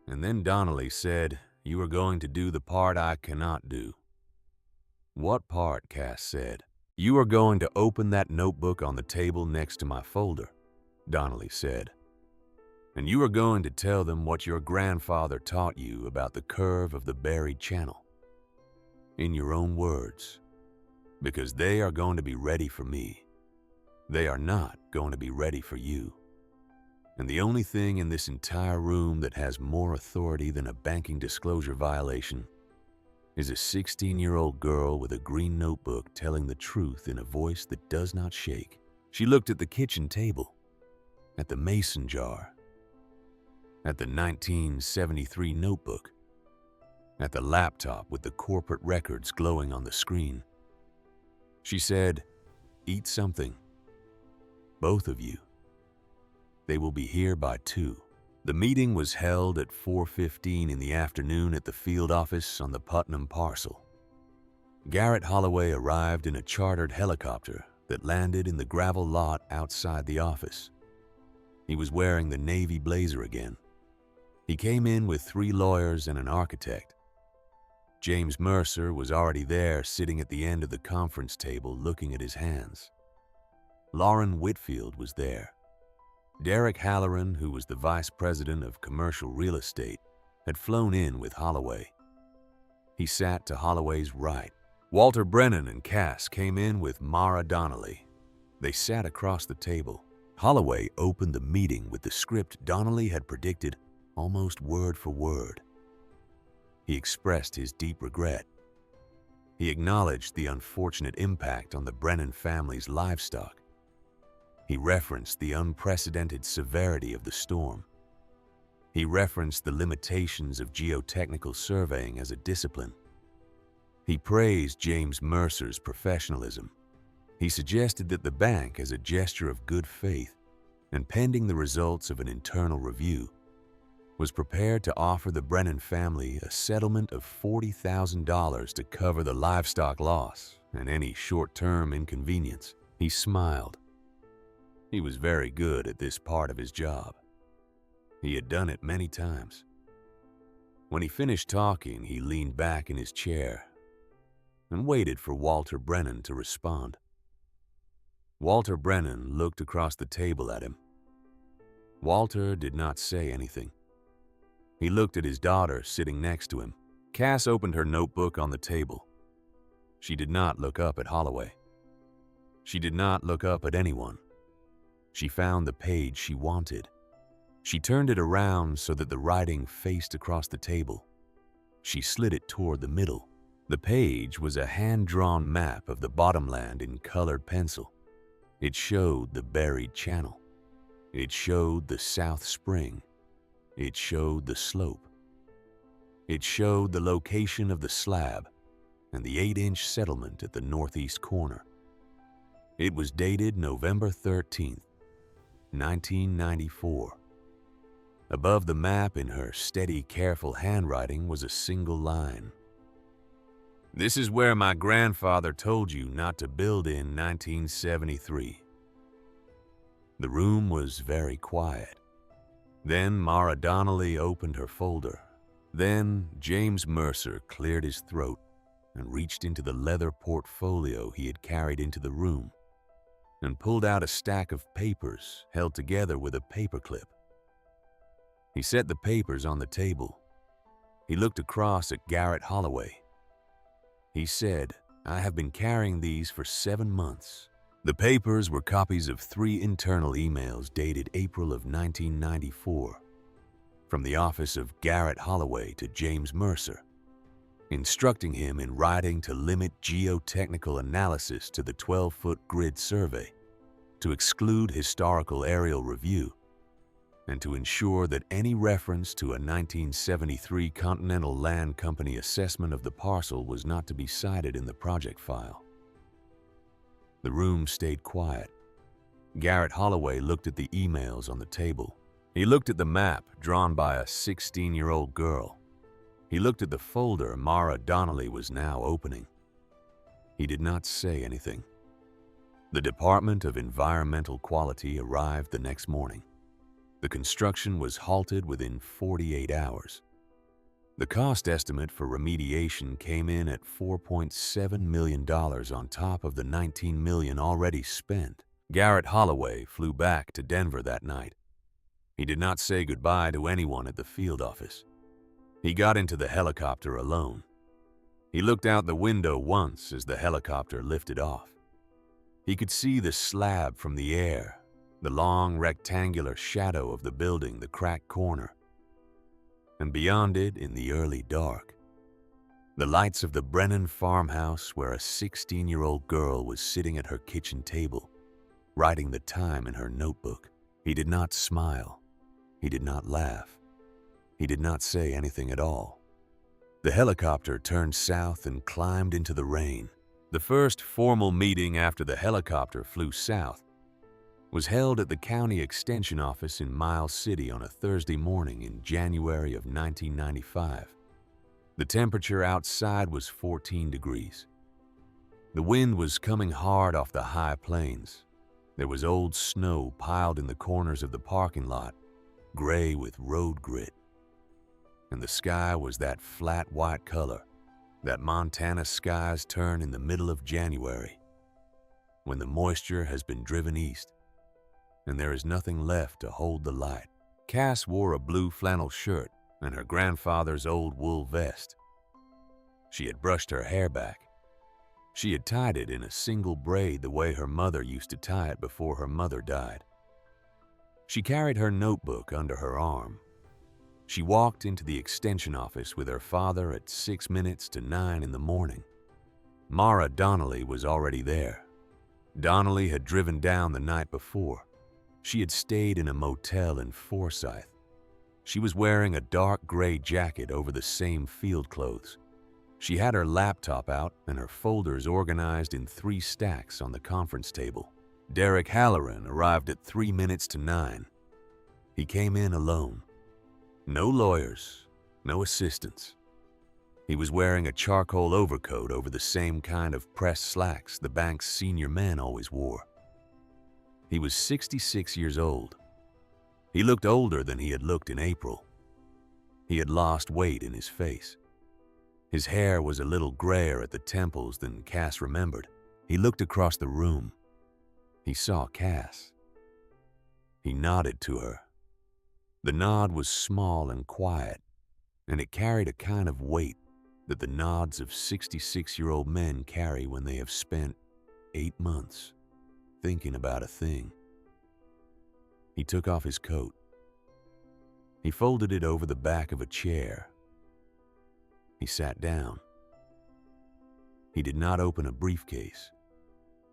And then Donnelly said, "You are going to do the part I cannot do." "What part?" Cass said. "You are going to open that notebook on the table next to my folder," Donnelly said. "And you are going to tell them what your grandfather taught you about the curve of the buried channel. In your own words. Because they are going to be ready for me. They are not going to be ready for you. And the only thing in this entire room that has more authority than a banking disclosure violation is a 16-year-old girl with a green notebook telling the truth in a voice that does not shake." She looked at the kitchen table, at the mason jar, at the 1973 notebook, at the laptop with the corporate records glowing on the screen. She said, "Eat something. Both of you. They will be here by 2. The meeting was held at 4:15 in the afternoon at the field office on the Putnam parcel. Garrett Holloway arrived in a chartered helicopter that landed in the gravel lot outside the office. He was wearing the navy blazer again. He came in with 3 lawyers and an architect. James Mercer was already there, sitting at the end of the conference table looking at his hands. Lauren Whitfield was there. Derek Halloran, who was the vice president of commercial real estate, had flown in with Holloway. He sat to Holloway's right. Walter Brennan and Cass came in with Mara Donnelly. They sat across the table. Holloway opened the meeting with the script Donnelly had predicted almost word for word. He expressed his deep regret. He acknowledged the unfortunate impact on the Brennan family's livestock. He referenced the unprecedented severity of the storm. He referenced the limitations of geotechnical surveying as a discipline. He praised James Mercer's professionalism. He suggested that the bank, as a gesture of good faith and pending the results of an internal review, was prepared to offer the Brennan family a settlement of $40,000 to cover the livestock loss and any short-term inconvenience. He smiled. He was very good at this part of his job. He had done it many times. When he finished talking, he leaned back in his chair and waited for Walter Brennan to respond. Walter Brennan looked across the table at him. Walter did not say anything. He looked at his daughter sitting next to him. Cass opened her notebook on the table. She did not look up at Holloway. She did not look up at anyone. She found the page she wanted. She turned it around so that the writing faced across the table. She slid it toward the middle. The page was a hand-drawn map of the bottomland in colored pencil. It showed the buried channel. It showed the south spring. It showed the slope. It showed the location of the slab and the 8-inch settlement at the northeast corner. It was dated November 13th, 1994. Above the map in her steady, careful handwriting was a single line. "This is where my grandfather told you not to build in 1973. The room was very quiet. Then Mara Donnelly opened her folder. Then James Mercer cleared his throat and reached into the leather portfolio he had carried into the room and pulled out a stack of papers held together with a paperclip. He set the papers on the table. He looked across at Garrett Holloway. He said, "I have been carrying these for 7 months. The papers were copies of 3 internal emails dated April of 1994 from the office of Garrett Holloway to James Mercer, instructing him in writing to limit geotechnical analysis to the 12-foot grid survey, to exclude historical aerial review, and to ensure that any reference to a 1973 Continental Land Company assessment of the parcel was not to be cited in the project file." The room stayed quiet. Garrett Holloway looked at the emails on the table. He looked at the map drawn by a 16-year-old girl. He looked at the folder Mara Donnelly was now opening. He did not say anything. The Department of Environmental Quality arrived the next morning. The construction was halted within 48 hours. The cost estimate for remediation came in at $4.7 million on top of the $19 million already spent. Garrett Holloway flew back to Denver that night. He did not say goodbye to anyone at the field office. He got into the helicopter alone. He looked out the window once as the helicopter lifted off. He could see the slab from the air, the long rectangular shadow of the building, the cracked corner, and beyond it, in the early dark, the lights of the Brennan farmhouse where a 16-year-old girl was sitting at her kitchen table, writing the time in her notebook. He did not smile. He did not laugh. He did not say anything at all. The helicopter turned south and climbed into the rain. The first formal meeting after the helicopter flew south was held at the county extension office in Miles City on a Thursday morning in January of 1995. The temperature outside was 14 degrees. The wind was coming hard off the high plains. There was old snow piled in the corners of the parking lot, gray with road grit. And the sky was that flat white color that Montana skies turn in the middle of January, when the moisture has been driven east and there is nothing left to hold the light. Cass wore a blue flannel shirt and her grandfather's old wool vest. She had brushed her hair back. She had tied it in a single braid the way her mother used to tie it before her mother died. She carried her notebook under her arm. She walked into the extension office with her father at 6 minutes to 9 in the morning. Mara Donnelly was already there. Donnelly had driven down the night before. She had stayed in a motel in Forsyth. She was wearing a dark gray jacket over the same field clothes. She had her laptop out and her folders organized in 3 stacks on the conference table. Derek Halloran arrived at 3 minutes to 9. He came in alone. No lawyers, no assistants. He was wearing a charcoal overcoat over the same kind of pressed slacks the bank's senior men always wore. He was 66 years old. He looked older than he had looked in April. He had lost weight in his face. His hair was a little grayer at the temples than Cass remembered. He looked across the room. He saw Cass. He nodded to her. The nod was small and quiet, and it carried a kind of weight that the nods of 66-year-old men carry when they have spent 8 months thinking about a thing. He took off his coat. He folded it over the back of a chair. He sat down. He did not open a briefcase.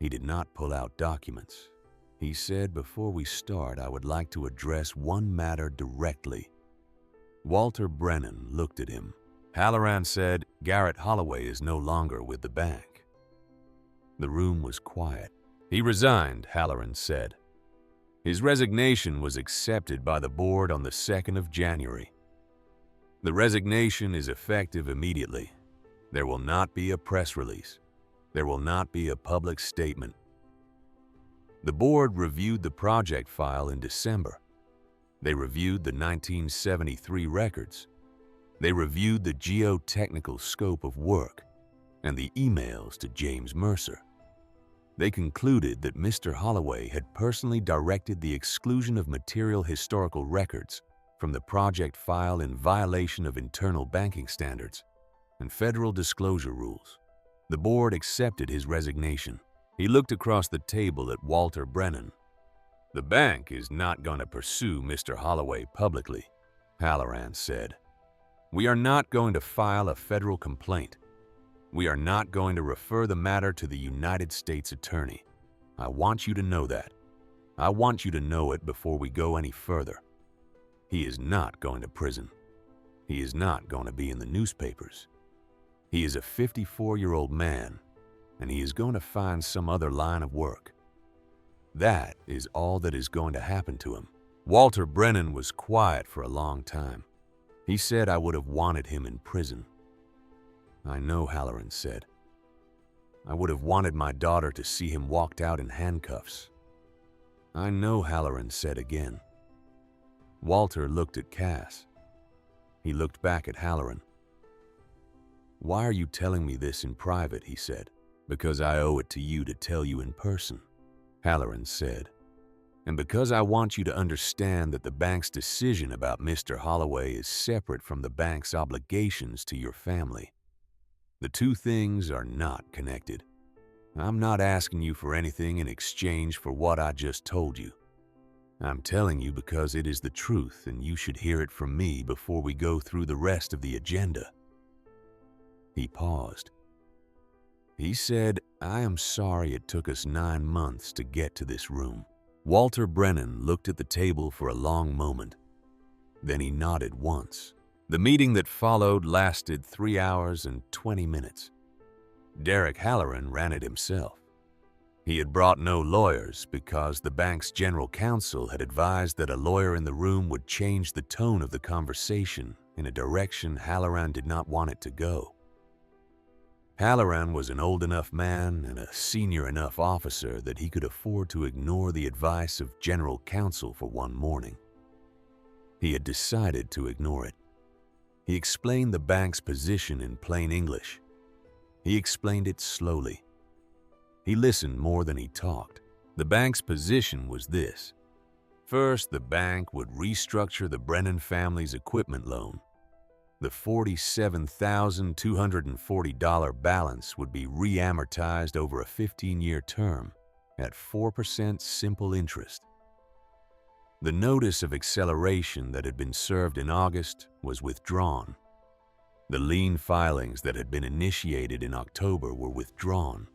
He did not pull out documents. He said, "Before we start, I would like to address one matter directly." Walter Brennan looked at him. Halloran said, "Garrett Holloway is no longer with the bank." The room was quiet. "He resigned," Halloran said. "His resignation was accepted by the board on the 2nd of January. The resignation is effective immediately. There will not be a press release. There will not be a public statement." The board reviewed the project file in December. They reviewed the 1973 records. They reviewed the geotechnical scope of work and the emails to James Mercer. They concluded that Mr. Holloway had personally directed the exclusion of material historical records from the project file in violation of internal banking standards and federal disclosure rules. The board accepted his resignation. He looked across the table at Walter Brennan. "The bank is not going to pursue Mr. Holloway publicly," Halloran said. "We are not going to file a federal complaint. We are not going to refer the matter to the United States Attorney. I want you to know that. I want you to know it before we go any further. He is not going to prison. He is not going to be in the newspapers. He is a 54-year-old man, and he is going to find some other line of work. That is all that is going to happen to him." Walter Brennan was quiet for a long time. He said, "I would have wanted him in prison." "I know," Halloran said. "I would have wanted my daughter to see him walked out in handcuffs." "I know," Halloran said again. Walter looked at Cass. He looked back at Halloran. "Why are you telling me this in private?" he said. "Because I owe it to you to tell you in person," Halloran said. "And because I want you to understand that the bank's decision about Mr. Holloway is separate from the bank's obligations to your family. The two things are not connected. I'm not asking you for anything in exchange for what I just told you. I'm telling you because it is the truth, and you should hear it from me before we go through the rest of the agenda." He paused. He said, "I am sorry it took us 9 months to get to this room." Walter Brennan looked at the table for a long moment. Then he nodded once. The meeting that followed lasted 3 hours and 20 minutes. Derek Halloran ran it himself. He had brought no lawyers because the bank's general counsel had advised that a lawyer in the room would change the tone of the conversation in a direction Halloran did not want it to go. Halloran was an old enough man and a senior enough officer that he could afford to ignore the advice of general counsel for one morning. He had decided to ignore it. He explained the bank's position in plain English. He explained it slowly. He listened more than he talked. The bank's position was this. First, the bank would restructure the Brennan family's equipment loan. The $47,240 balance would be re-amortized over a 15-year term at 4% simple interest. The notice of acceleration that had been served in August was withdrawn. The lien filings that had been initiated in October were withdrawn.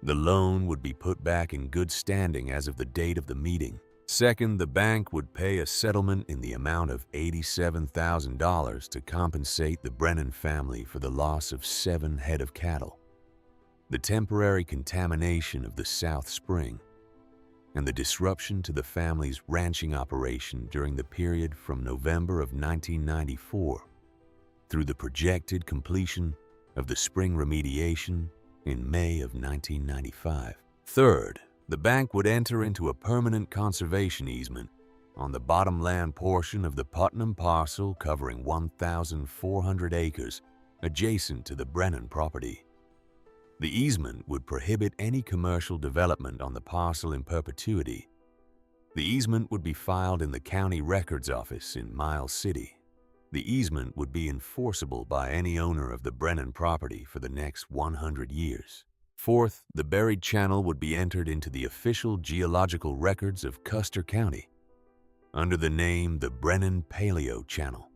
The loan would be put back in good standing as of the date of the meeting. Second, the bank would pay a settlement in the amount of $87,000 to compensate the Brennan family for the loss of 7 head of cattle, the temporary contamination of the South Spring, and the disruption to the family's ranching operation during the period from November of 1994 through the projected completion of the spring remediation in May of 1995. Third, the bank would enter into a permanent conservation easement on the bottomland portion of the Putnam parcel covering 1,400 acres adjacent to the Brennan property. The easement would prohibit any commercial development on the parcel in perpetuity. The easement would be filed in the county records office in Miles City. The easement would be enforceable by any owner of the Brennan property for the next 100 years. Fourth, the buried channel would be entered into the official geological records of Custer County under the name the Brennan Paleo Channel.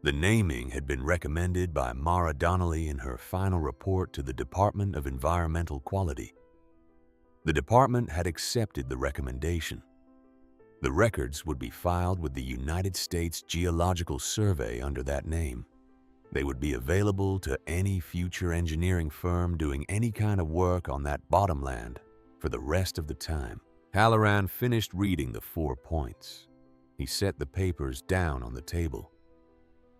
The naming had been recommended by Donnelly in her final report to the Department of Environmental Quality. The department had accepted the recommendation. The records would be filed with the United States Geological Survey under that name. They would be available to any future engineering firm doing any kind of work on that bottomland for the rest of the time. Halloran finished reading the 4 points. He set the papers down on the table.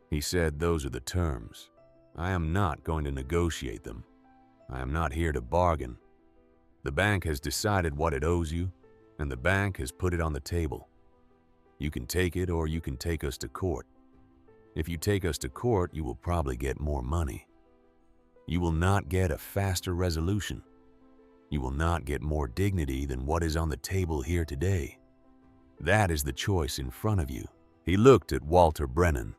He said, "Those are the terms. I am not going to negotiate them. I am not here to bargain. The bank has decided what it owes you, and the bank has put it on the table. You can take it or you can take us to court. If you take us to court, you will probably get more money. You will not get a faster resolution. You will not get more dignity than what is on the table here today. That is the choice in front of you." He looked at Walter Brennan.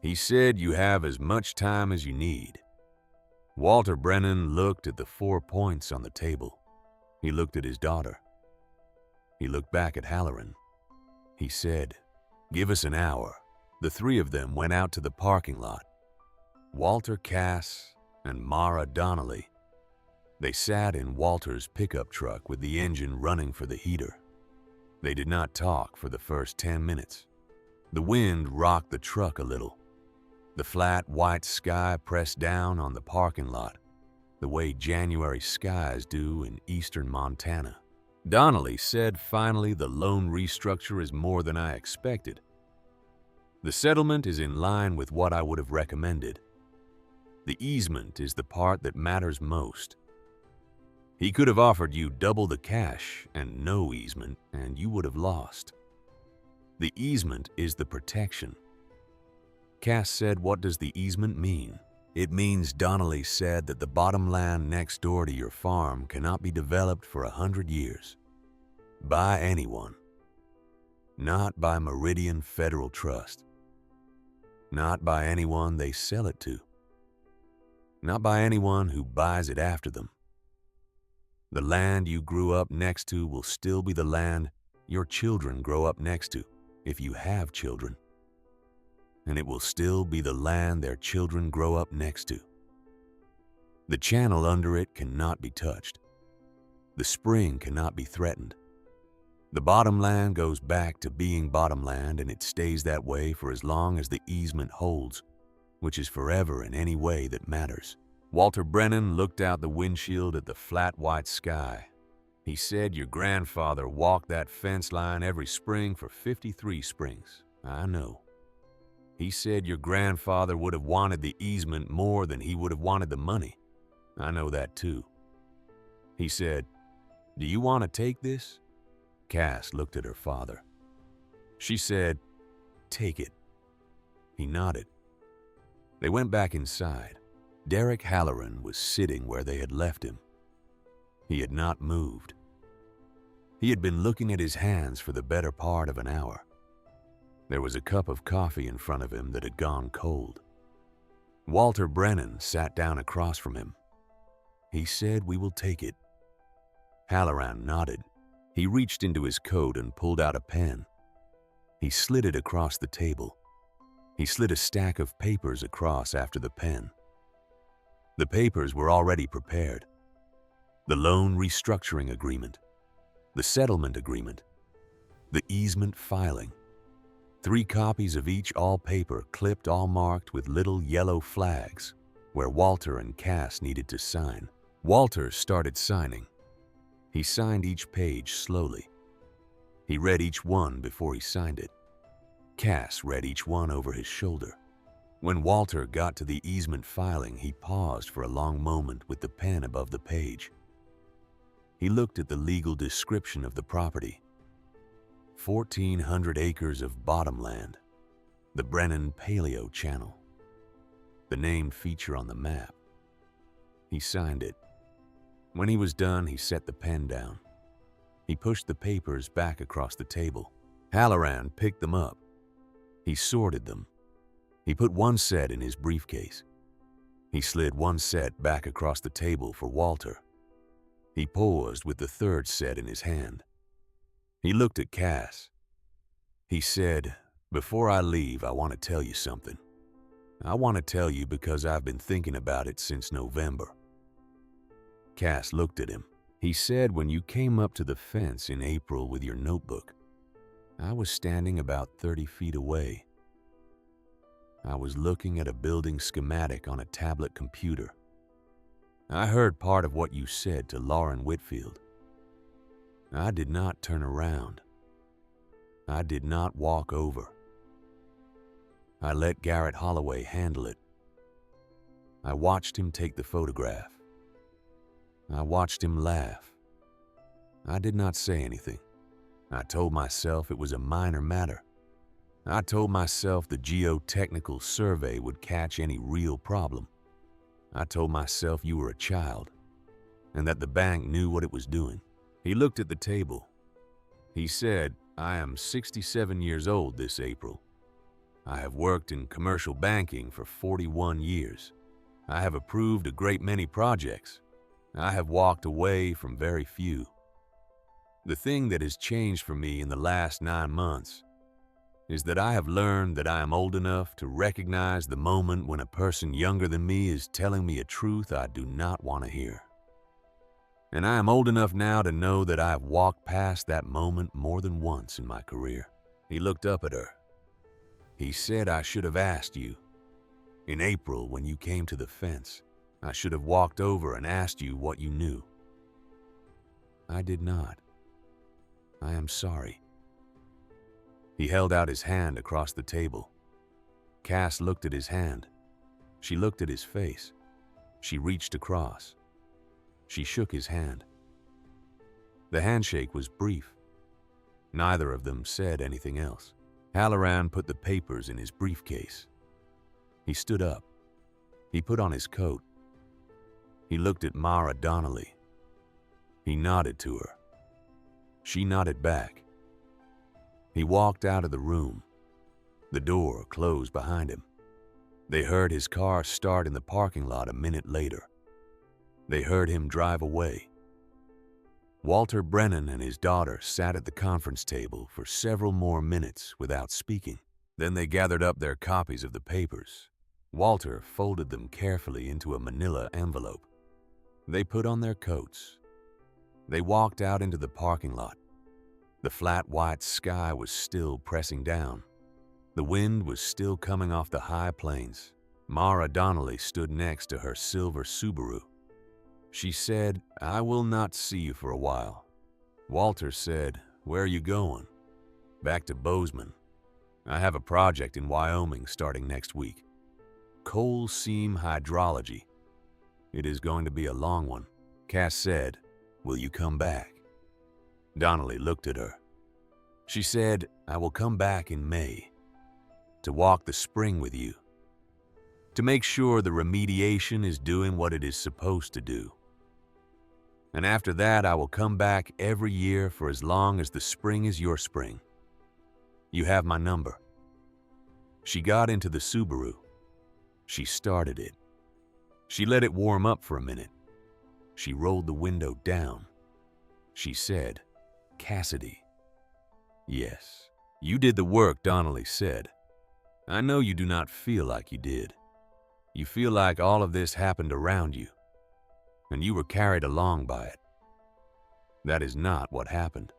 He said, "You have as much time as you need." Walter Brennan looked at the 4 points on the table. He looked at his daughter. He looked back at Halloran. He said, "Give us an hour." The 3 of them went out to the parking lot. Walter Cass and Mara Donnelly. They sat in Walter's pickup truck with the engine running for the heater. They did not talk for the first 10 minutes. The wind rocked the truck a little. The flat white sky pressed down on the parking lot, the way January skies do in eastern Montana. Donnelly said, "Finally, the loan restructure is more than I expected. The settlement is in line with what I would have recommended. The easement is the part that matters most. He could have offered you double the cash and no easement, and you would have lost. The easement is the protection." Cass said, "What does the easement mean?" "It means," Donnelly said, "that the bottom land next door to your farm cannot be developed for 100 years. By anyone. Not by Meridian Federal Trust. Not by anyone they sell it to. Not by anyone who buys it after them. The land you grew up next to will still be the land your children grow up next to, if you have children. And it will still be the land their children grow up next to. The channel under it cannot be touched. The spring cannot be threatened. The bottomland goes back to being bottomland, and it stays that way for as long as the easement holds, which is forever in any way that matters." Walter Brennan looked out the windshield at the flat white sky. He said, "Your grandfather walked that fence line every spring for 53 springs. I know. He said your grandfather would have wanted the easement more than he would have wanted the money. I know that too. He said, 'Do you want to take this?' Cass looked at her father. She said, 'Take it.' He nodded. They went back inside. Derek Halloran was sitting where they had left him. He had not moved. He had been looking at his hands for the better part of an hour. There was a cup of coffee in front of him that had gone cold. Walter Brennan sat down across from him. He said, "We will take it." Halloran nodded. He reached into his coat and pulled out a pen. He slid it across the table. He slid a stack of papers across after the pen. The papers were already prepared. The loan restructuring agreement, the settlement agreement, the easement filing. 3 copies of each, all paper, clipped, all marked with little yellow flags where Walter and Cass needed to sign. Walter started signing. He signed each page slowly. He read each one before he signed it. Cass read each one over his shoulder. When Walter got to the easement filing, he paused for a long moment with the pen above the page. He looked at the legal description of the property. 1,400 acres of bottomland, the Brennan Paleo channel, the named feature on the map. He signed it. When he was done, he set the pen down. He pushed the papers back across the table. Halloran picked them up. He sorted them. He put one set in his briefcase. He slid one set back across the table for Walter. He paused with the 3rd set in his hand. He looked at Cass. He said, "Before I leave, I want to tell you something. I want to tell you because I've been thinking about it since November." Cass looked at him. He said when you came up to the fence in April with your notebook, I was standing about 30 feet away. I was looking at a building schematic on a tablet computer. I heard part of what you said to Lauren Whitfield. I did not turn around. I did not walk over. I let Garrett Holloway handle it. I watched him take the photograph. I watched him laugh. I did not say anything. I told myself it was a minor matter. I told myself the geotechnical survey would catch any real problem. I told myself you were a child and that the bank knew what it was doing. He looked at the table. He said, I am 67 years old this April. I have worked in commercial banking for 41 years. I have approved a great many projects. I have walked away from very few. The thing that has changed for me in the last 9 months is that I have learned that I am old enough to recognize the moment when a person younger than me is telling me a truth I do not want to hear. And I am old enough now to know that I have walked past that moment more than once in my career. He looked up at her. He said I should have asked you. In April, when you came to the fence, I should have walked over and asked you what you knew. I did not. I am sorry. He held out his hand across the table. Cass looked at his hand. She looked at his face. She reached across. She shook his hand. The handshake was brief. Neither of them said anything else. Halloran put the papers in his briefcase. He stood up. He put on his coat. He looked at Mara Donnelly. He nodded to her. She nodded back. He walked out of the room. The door closed behind him. They heard his car start in the parking lot a minute later. They heard him drive away. Walter Brennan and his daughter sat at the conference table for several more minutes without speaking. Then they gathered up their copies of the papers. Walter folded them carefully into a manila envelope. They put on their coats. They walked out into the parking lot. The flat white sky was still pressing down. The wind was still coming off the high plains. Mara Donnelly stood next to her silver Subaru. She said, I will not see you for a while. Walter said, where are you going? Back to Bozeman. I have a project in Wyoming starting next week. Coal seam hydrology. It is going to be a long one. Cass said, will you come back? Donnelly looked at her. She said, I will come back in May to walk the spring with you, to make sure the remediation is doing what it is supposed to do. And after that, I will come back every year for as long as the spring is your spring. You have my number. She got into the Subaru. She started it. She let it warm up for a minute. She rolled the window down. She said, Cassidy. Yes, you did the work, Donnelly said. I know you do not feel like you did. You feel like all of this happened around you, and you were carried along by it. That is not what happened.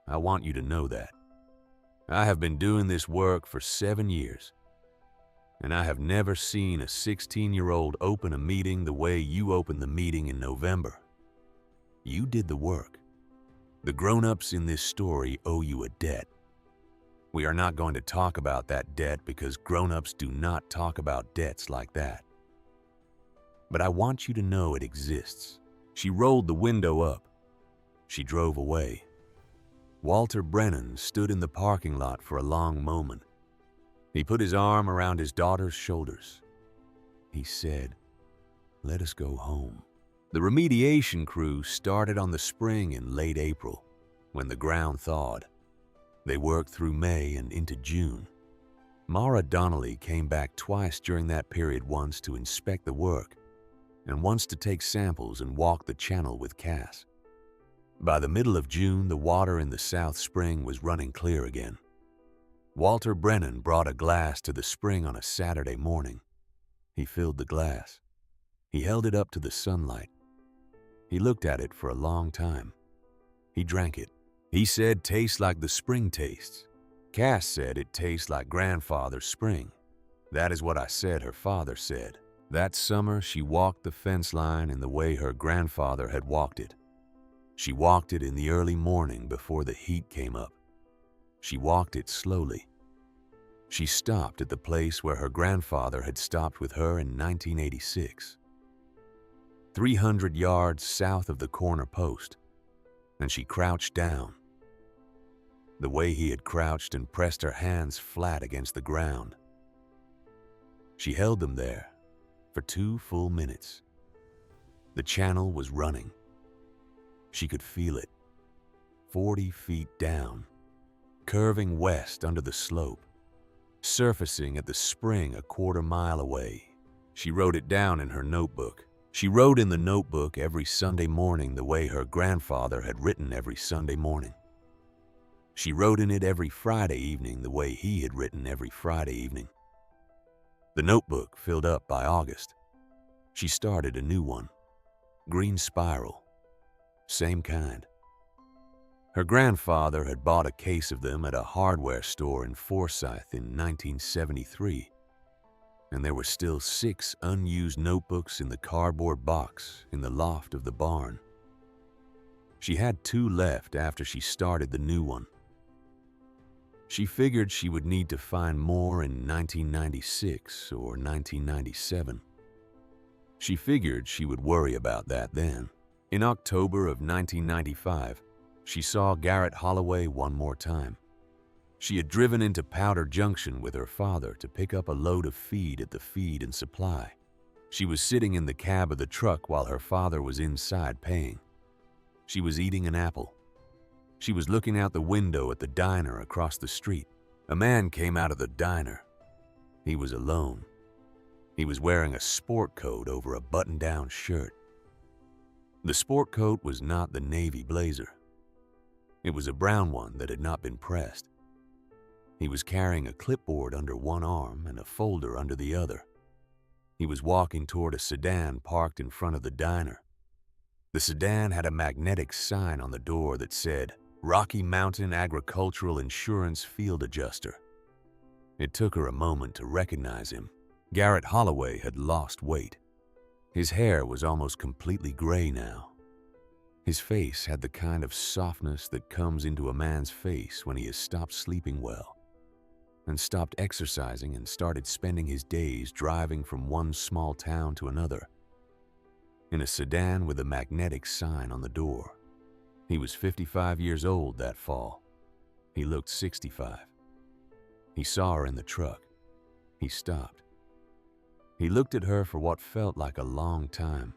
I want you to know that. I have been doing this work for 7 years, and I have never seen a 16-year-old open a meeting the way you opened the meeting in November. You did the work. The grown-ups in this story owe you a debt. We are not going to talk about that debt because grown-ups do not talk about debts like that. But I want you to know it exists. She rolled the window up. She drove away. Walter Brennan stood in the parking lot for a long moment. He put his arm around his daughter's shoulders. He said, let us go home. The remediation crew started on the spring in late April, when the ground thawed. They worked through May and into June. Mara Donnelly came back twice during that period, once to inspect the work, and once to take samples and walk the channel with Cass. By the middle of June, the water in the South Spring was running clear again. Walter Brennan brought a glass to the spring on a Saturday morning. He filled the glass. He held it up to the sunlight. He looked at it for a long time. He drank it. He said, "Tastes like the spring tastes." Cass said it tastes like grandfather's spring. That is what I said her father said. That summer, she walked the fence line in the way her grandfather had walked it. She walked it in the early morning before the heat came up. She walked it slowly. She stopped at the place where her grandfather had stopped with her in 1986. 300 yards south of the corner post, and she crouched down. The way he had crouched and pressed her hands flat against the ground. She held them there for 2 full minutes. The channel was running. She could feel it. 40 feet down, curving west under the slope, surfacing at the spring a quarter mile away. She wrote it down in her notebook. She wrote in the notebook every Sunday morning the way her grandfather had written every Sunday morning. She wrote in it every Friday evening the way he had written every Friday evening. The notebook filled up by August. She started a new one. Green spiral. Same kind. Her grandfather had bought a case of them at a hardware store in Forsyth in 1973, and there were still 6 unused notebooks in the cardboard box in the loft of the barn. She had 2 left after she started the new one. She figured she would need to find more in 1996 or 1997. She figured she would worry about that then. In October of 1995, she saw Garrett Holloway one more time. She had driven into Powder Junction with her father to pick up a load of feed at the Feed and Supply. She was sitting in the cab of the truck while her father was inside paying. She was eating an apple. She was looking out the window at the diner across the street. A man came out of the diner. He was alone. He was wearing a sport coat over a button-down shirt. The sport coat was not the navy blazer. It was a brown one that had not been pressed. He was carrying a clipboard under one arm and a folder under the other. He was walking toward a sedan parked in front of the diner. The sedan had a magnetic sign on the door that said, "Rocky Mountain Agricultural Insurance Field Adjuster." It took her a moment to recognize him. Garrett Holloway had lost weight. His hair was almost completely gray now. His face had the kind of softness that comes into a man's face when he has stopped sleeping well and stopped exercising and started spending his days driving from one small town to another. In a sedan with a magnetic sign on the door. He was 55 years old that fall. He looked 65. He saw her in the truck. He stopped. He looked at her for what felt like a long time,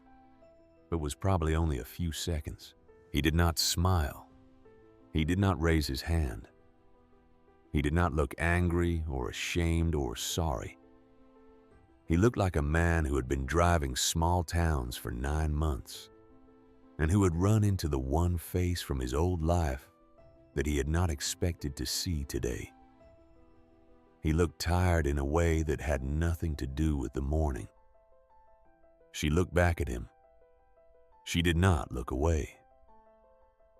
but was probably only a few seconds. He did not smile. He did not raise his hand. He did not look angry or ashamed or sorry. He looked like a man who had been driving small towns for 9 months and who had run into the one face from his old life that he had not expected to see today. He looked tired in a way that had nothing to do with the morning. She looked back at him. She did not look away.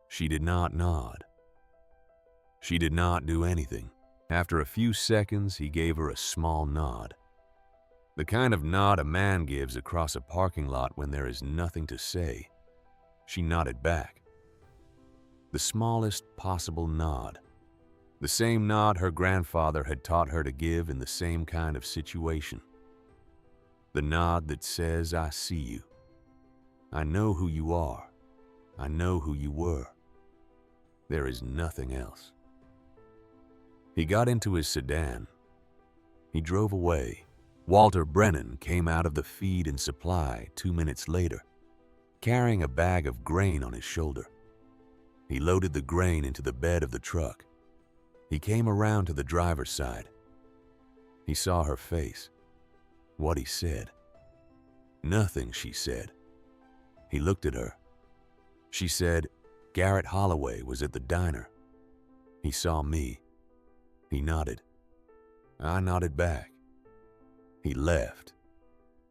She did not nod. She did not do anything. After a few seconds, he gave her a small nod. The kind of nod a man gives across a parking lot when there is nothing to say. She nodded back. The smallest possible nod. The same nod her grandfather had taught her to give in the same kind of situation. The nod that says, "I see you. I know who you are. I know who you were. There is nothing else." He got into his sedan. He drove away. Walter Brennan came out of the Feed and Supply 2 minutes later, carrying a bag of grain on his shoulder. He loaded the grain into the bed of the truck. He came around to the driver's side. He saw her face. What he said. Nothing, she said. He looked at her. She said, "Garrett Holloway was at the diner. He saw me." He nodded. I nodded back. He left.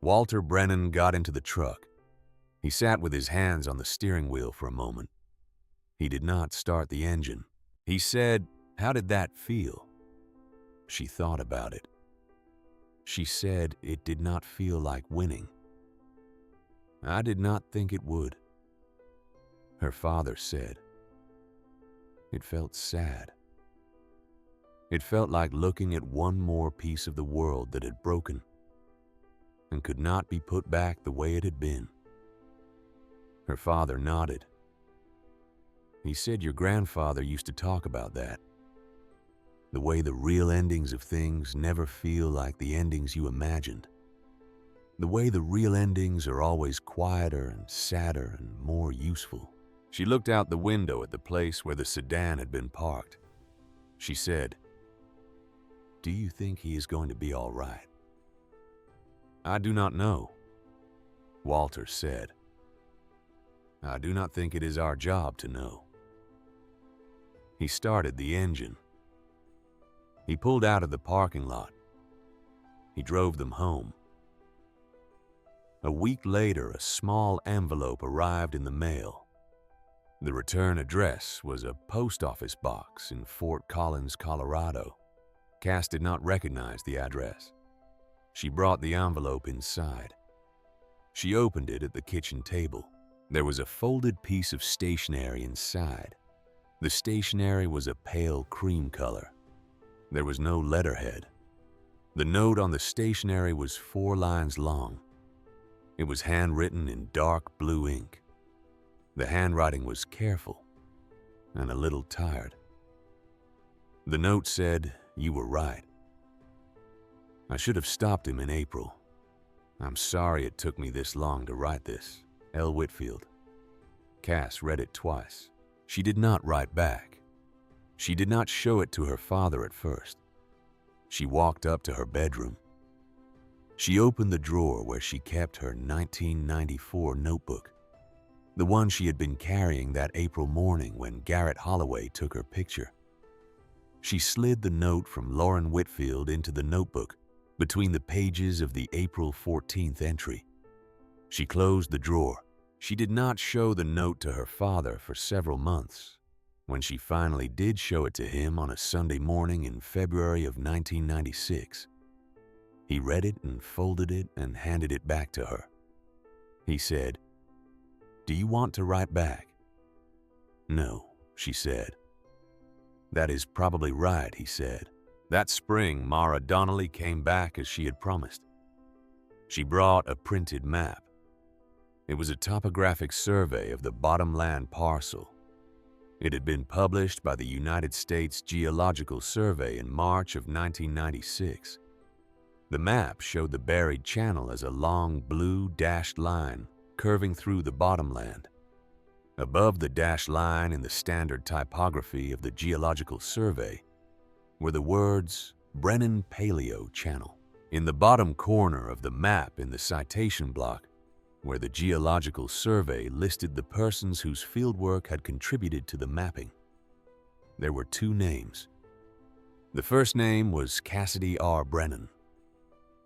Walter Brennan got into the truck. He sat with his hands on the steering wheel for a moment. He did not start the engine. He said, "How did that feel?" She thought about it. She said it did not feel like winning. "I did not think it would." Her father said, "It felt sad. It felt like looking at one more piece of the world that had broken and could not be put back the way it had been." Her father nodded. He said, "Your grandfather used to talk about that. The way the real endings of things never feel like the endings you imagined. The way the real endings are always quieter and sadder and more useful." She looked out the window at the place where the sedan had been parked. She said, "Do you think he is going to be all right?" "I do not know," Walter said. "I do not think it is our job to know." He started the engine. He pulled out of the parking lot. He drove them home. A week later, a small envelope arrived in the mail. The return address was a post office box in Fort Collins, Colorado. Cass did not recognize the address. She brought the envelope inside. She opened it at the kitchen table. There was a folded piece of stationery inside. The stationery was a pale cream color. There was no letterhead. The note on the stationery was 4 lines long. It was handwritten in dark blue ink. The handwriting was careful and a little tired. The note said, "You were right. I should have stopped him in April. I'm sorry it took me this long to write this. L. Whitfield." Cass read it twice. She did not write back. She did not show it to her father at first. She walked up to her bedroom. She opened the drawer where she kept her 1994 notebook, the one she had been carrying that April morning when Garrett Holloway took her picture. She slid the note from Lauren Whitfield into the notebook between the pages of the April 14th entry. She closed the drawer. She did not show the note to her father for several months. When she finally did show it to him on a Sunday morning in February of 1996, he read it and folded it and handed it back to her. He said, "Do you want to write back?" "No," she said. "That is probably right," he said. That spring, Mara Donnelly came back as she had promised. She brought a printed map. It was a topographic survey of the bottom land parcel. It had been published by the United States Geological Survey in March of 1996. The map showed the buried channel as a long blue dashed line curving through the bottomland. Above the dashed line in the standard typography of the Geological Survey were the words Brennan Paleo Channel. In the bottom corner of the map in the citation block, where the Geological Survey listed the persons whose fieldwork had contributed to the mapping, there were 2 names. The first name was Cassidy R. Brennan.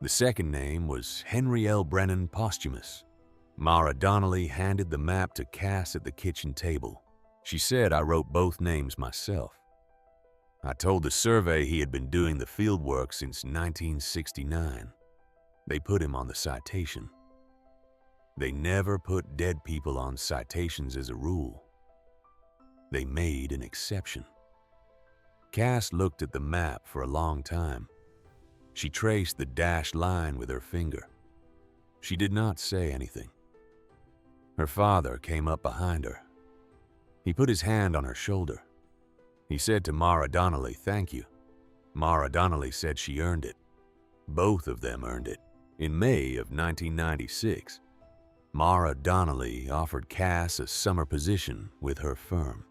The second name was Henry L. Brennan posthumous. Mara Donnelly handed the map to Cass at the kitchen table. She said, "I wrote both names myself. I told the survey he had been doing the field work since 1969. They put him on the citation. They never put dead people on citations as a rule. They made an exception." Cass looked at the map for a long time. She traced the dashed line with her finger. She did not say anything. Her father came up behind her. He put his hand on her shoulder. He said to Mara Donnelly, "Thank you." Mara Donnelly said she earned it. Both of them earned it. In May of 1996, Mara Donnelly offered Cass a summer position with her firm.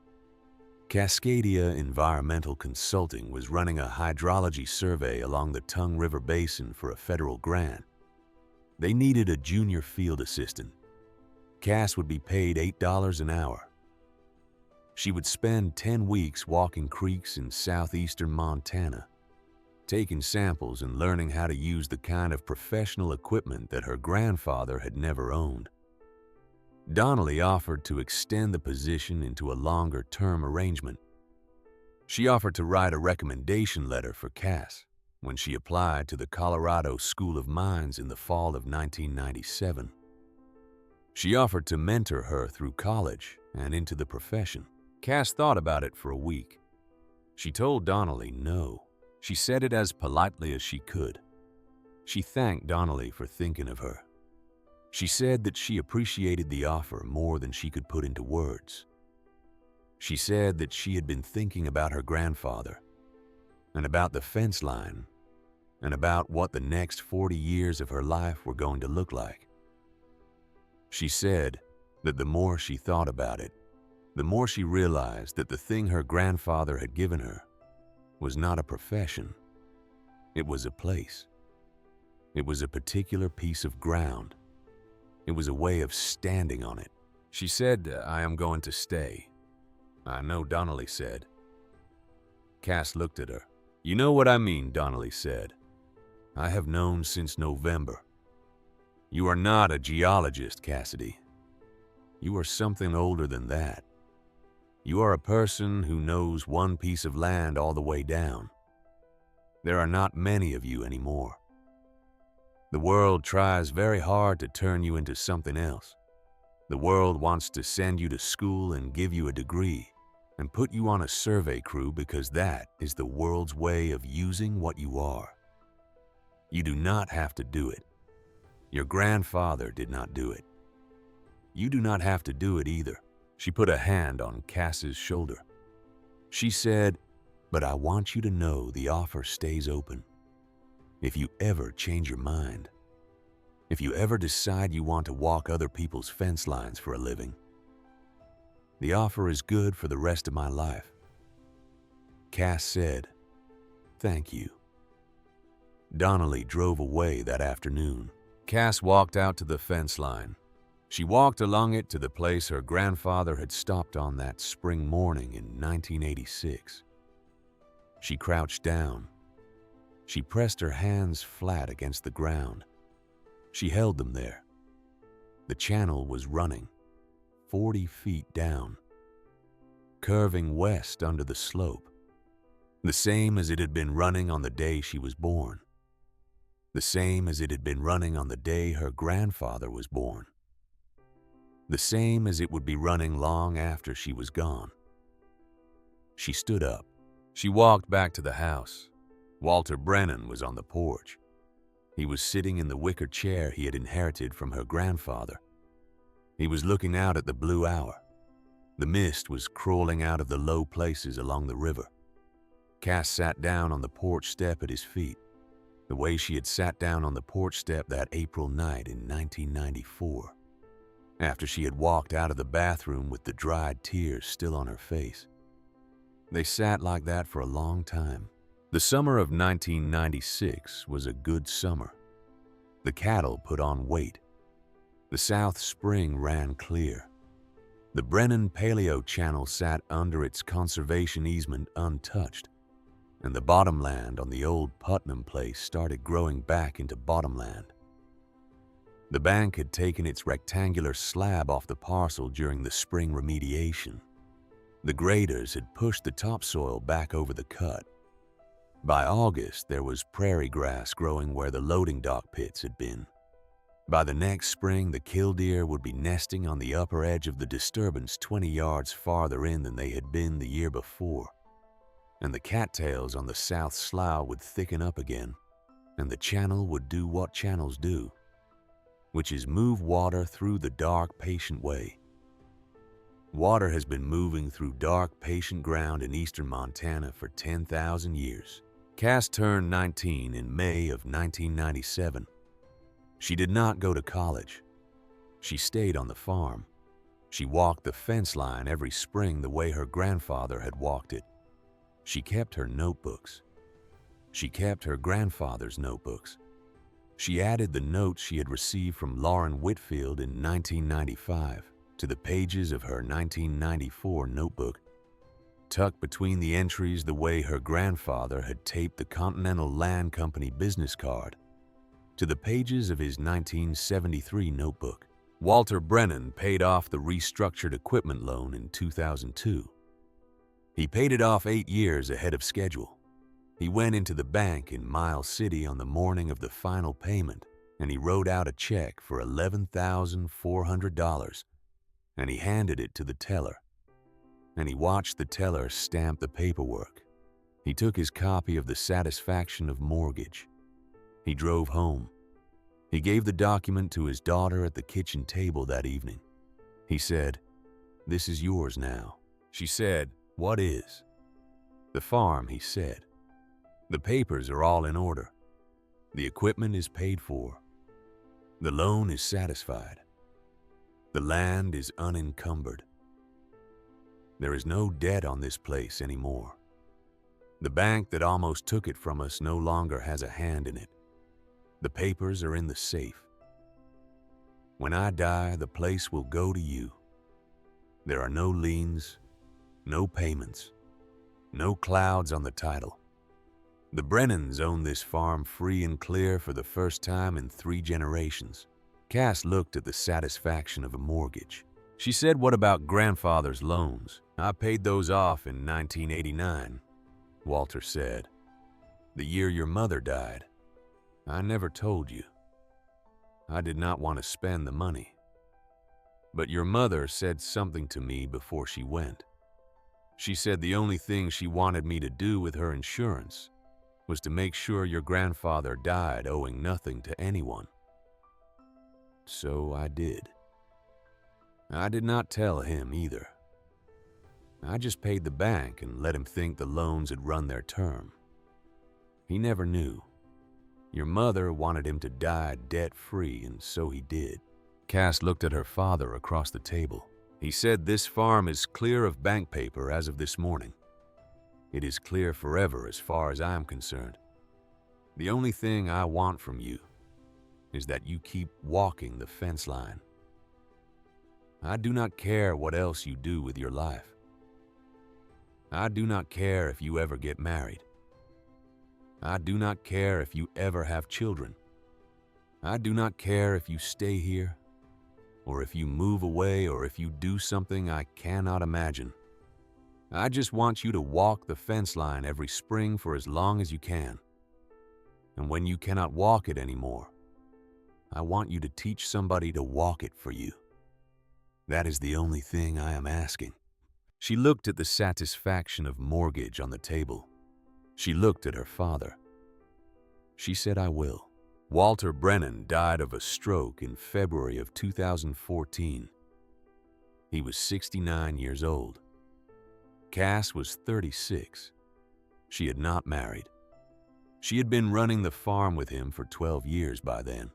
Cascadia Environmental Consulting was running a hydrology survey along the Tongue River Basin for a federal grant. They needed a junior field assistant. Cass would be paid $8 an hour. She would spend 10 weeks walking creeks in southeastern Montana, taking samples and learning how to use the kind of professional equipment that her grandfather had never owned. Donnelly offered to extend the position into a longer-term arrangement. She offered to write a recommendation letter for Cass when she applied to the Colorado School of Mines in the fall of 1997. She offered to mentor her through college and into the profession. Cass thought about it for a week. She told Donnelly no. She said it as politely as she could. She thanked Donnelly for thinking of her. She said that she appreciated the offer more than she could put into words. She said that she had been thinking about her grandfather, and about the fence line, and about what the next 40 years of her life were going to look like. She said that the more she thought about it, the more she realized that the thing her grandfather had given her was not a profession. It was a place. It was a particular piece of ground. It was a way of standing on it. She said, "I am going to stay." "I know," Donnelly said. Cass looked at her. "You know what I mean," Donnelly said. "I have known since November. You are not a geologist, Cassidy. You are something older than that. You are a person who knows one piece of land all the way down. There are not many of you anymore. The world tries very hard to turn you into something else. The world wants to send you to school and give you a degree and put you on a survey crew because that is the world's way of using what you are. You do not have to do it. Your grandfather did not do it. You do not have to do it either." She put a hand on Cass's shoulder. She said, "But I want you to know the offer stays open. If you ever change your mind, if you ever decide you want to walk other people's fence lines for a living, the offer is good for the rest of my life." Cass said, "Thank you." Donnelly drove away that afternoon. Cass walked out to the fence line. She walked along it to the place her grandfather had stopped on that spring morning in 1986. She crouched down. She pressed her hands flat against the ground. She held them there. The channel was running, 40 feet down, curving west under the slope, the same as it had been running on the day she was born, the same as it had been running on the day her grandfather was born, the same as it would be running long after she was gone. She stood up. She walked back to the house. Walter Brennan was on the porch. He was sitting in the wicker chair he had inherited from her grandfather. He was looking out at the blue hour. The mist was crawling out of the low places along the river. Cass sat down on the porch step at his feet, the way she had sat down on the porch step that April night in 1994, after she had walked out of the bathroom with the dried tears still on her face. They sat like that for a long time. The summer of 1996 was a good summer. The cattle put on weight. The South Spring ran clear. The Brennan Paleo channel sat under its conservation easement untouched, and the bottomland on the old Putnam place started growing back into bottomland. The bank had taken its rectangular slab off the parcel during the spring remediation. The graders had pushed the topsoil back over the cut. By August, there was prairie grass growing where the loading dock pits had been. By the next spring, the killdeer would be nesting on the upper edge of the disturbance 20 yards farther in than they had been the year before. And the cattails on the south slough would thicken up again, and the channel would do what channels do, which is move water through the dark, patient way. Water has been moving through dark, patient ground in eastern Montana for 10,000 years. Cass turned 19 in May of 1997. She did not go to college. She stayed on the farm. She walked the fence line every spring the way her grandfather had walked it. She kept her notebooks. She kept her grandfather's notebooks. She added the notes she had received from Lauren Whitfield in 1995 to the pages of her 1994 notebook, tucked between the entries the way her grandfather had taped the Continental Land Company business card to the pages of his 1973 notebook. Walter Brennan paid off the restructured equipment loan in 2002. He paid it off 8 years ahead of schedule. He went into the bank in Miles City on the morning of the final payment, and he wrote out a check for $11,400, and he handed it to the teller. And he watched the teller stamp the paperwork. He took his copy of the satisfaction of mortgage. He drove home. He gave the document to his daughter at the kitchen table that evening. He said, "This is yours now." She said, "What is?" "The farm," he said. "The papers are all in order. The equipment is paid for. The loan is satisfied. The land is unencumbered. There is no debt on this place anymore. The bank that almost took it from us no longer has a hand in it. The papers are in the safe. When I die, the place will go to you. There are no liens, no payments, no clouds on the title. The Brennans own this farm free and clear for the first time in 3 generations." Cass looked at the satisfaction of a mortgage. She said, "What about grandfather's loans?" "I paid those off in 1989, Walter said. "The year your mother died. I never told you. I did not want to spend the money. But your mother said something to me before she went. She said the only thing she wanted me to do with her insurance was to make sure your grandfather died owing nothing to anyone. So I did. I did not tell him either. I just paid the bank and let him think the loans had run their term. He never knew. Your mother wanted him to die debt-free, and so he did." Cass looked at her father across the table. "He said this farm is clear of bank paper as of this morning. It is clear forever as far as I am concerned. The only thing I want from you is that you keep walking the fence line. I do not care what else you do with your life. I do not care if you ever get married. I do not care if you ever have children. I do not care if you stay here, or if you move away, or if you do something I cannot imagine. I just want you to walk the fence line every spring for as long as you can. And when you cannot walk it anymore, I want you to teach somebody to walk it for you. That is the only thing I am asking." She looked at the satisfaction of mortgage on the table. She looked at her father. She said, "I will." Walter Brennan died of a stroke in February of 2014. He was 69 years old. Cass was 36. She had not married. She had been running the farm with him for 12 years by then.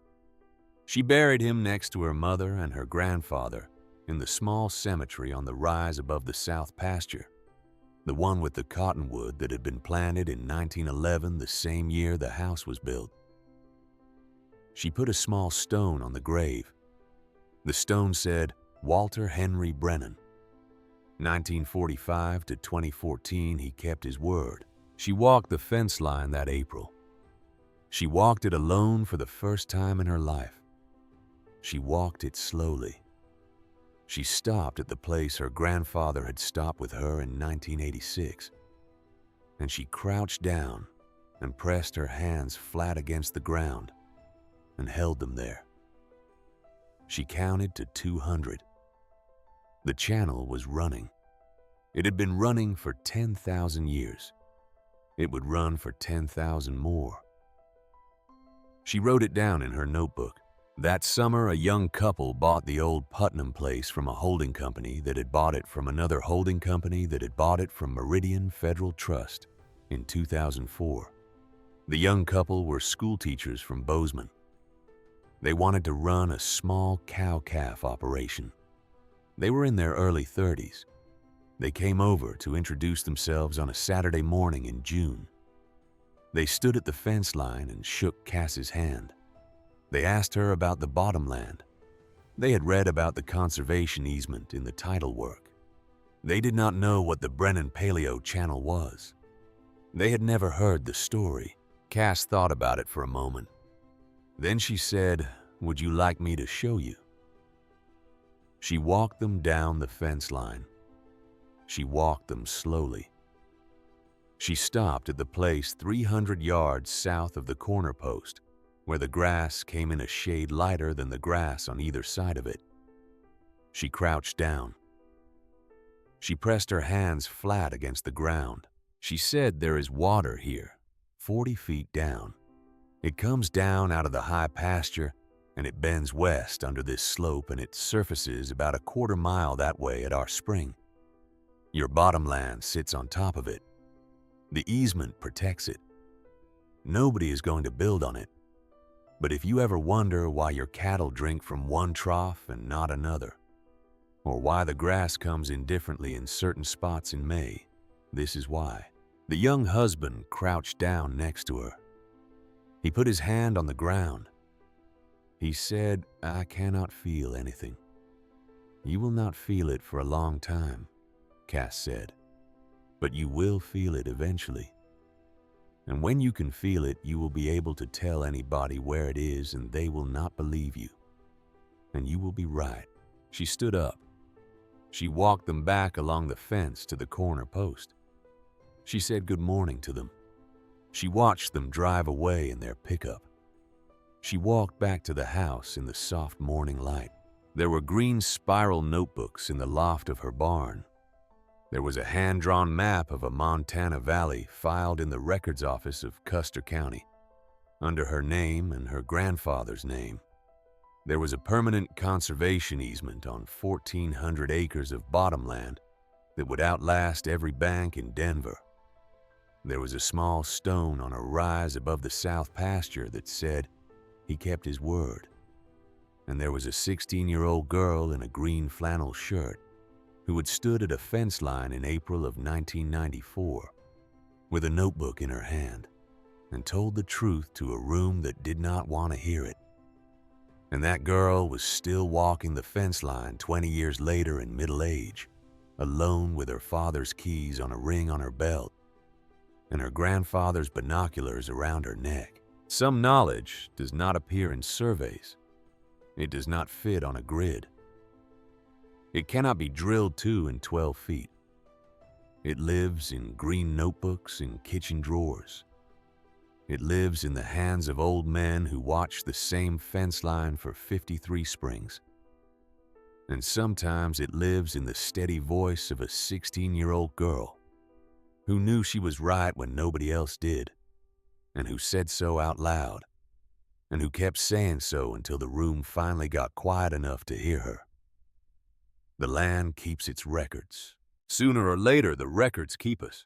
She buried him next to her mother and her grandfather in the small cemetery on the rise above the south pasture, the one with the cottonwood that had been planted in 1911, the same year the house was built. She put a small stone on the grave. The stone said, "Walter Henry Brennan. 1945 to 2014, he kept his word." She walked the fence line that April. She walked it alone for the first time in her life. She walked it slowly. She stopped at the place her grandfather had stopped with her in 1986, and she crouched down and pressed her hands flat against the ground and held them there. She counted to 200. The channel was running. It had been running for 10,000 years. It would run for 10,000 more. She wrote it down in her notebook. That summer, a young couple bought the old Putnam place from a holding company that had bought it from another holding company that had bought it from Meridian Federal Trust in 2004. The young couple were school teachers from Bozeman. They wanted to run a small cow-calf operation. They were in their early 30s. They came over to introduce themselves on a Saturday morning in June. They stood at the fence line and shook Cass's hand. They asked her about the bottomland. They had read about the conservation easement in the title work. They did not know what the Brennan Paleo channel was. They had never heard the story. Cass thought about it for a moment. Then she said, "Would you like me to show you?" She walked them down the fence line. She walked them slowly. She stopped at the place 300 yards south of the corner post, where the grass came in a shade lighter than the grass on either side of it. She crouched down. She pressed her hands flat against the ground. She said, "There is water here, 40 feet down. It comes down out of the high pasture, and it bends west under this slope, and it surfaces about a quarter mile that way at our spring. Your bottomland sits on top of it. The easement protects it. Nobody is going to build on it. But if you ever wonder why your cattle drink from one trough and not another, or why the grass comes in differently in certain spots in May, this is why." The young husband crouched down next to her. He put his hand on the ground. He said, "I cannot feel anything." "You will not feel it for a long time," Cass said, "but you will feel it eventually. And when you can feel it, you will be able to tell anybody where it is, and they will not believe you. And you will be right." She stood up. She walked them back along the fence to the corner post. She said good morning to them. She watched them drive away in their pickup. She walked back to the house in the soft morning light. There were green spiral notebooks in the loft of her barn. There was a hand-drawn map of a Montana valley filed in the records office of Custer County, under her name and her grandfather's name. There was a permanent conservation easement on 1,400 acres of bottomland that would outlast every bank in Denver. There was a small stone on a rise above the south pasture that said he kept his word. And there was a 16-year-old girl in a green flannel shirt who had stood at a fence line in April of 1994 with a notebook in her hand and told the truth to a room that did not want to hear it. And that girl was still walking the fence line 20 years later in middle age, alone with her father's keys on a ring on her belt and her grandfather's binoculars around her neck. Some knowledge does not appear in surveys. It does not fit on a grid. It cannot be drilled to in 12 feet. It lives in green notebooks in kitchen drawers. It lives in the hands of old men who watch the same fence line for 53 springs. And sometimes it lives in the steady voice of a 16-year-old girl who knew she was right when nobody else did, and who said so out loud, and who kept saying so until the room finally got quiet enough to hear her. The land keeps its records. Sooner or later, the records keep us.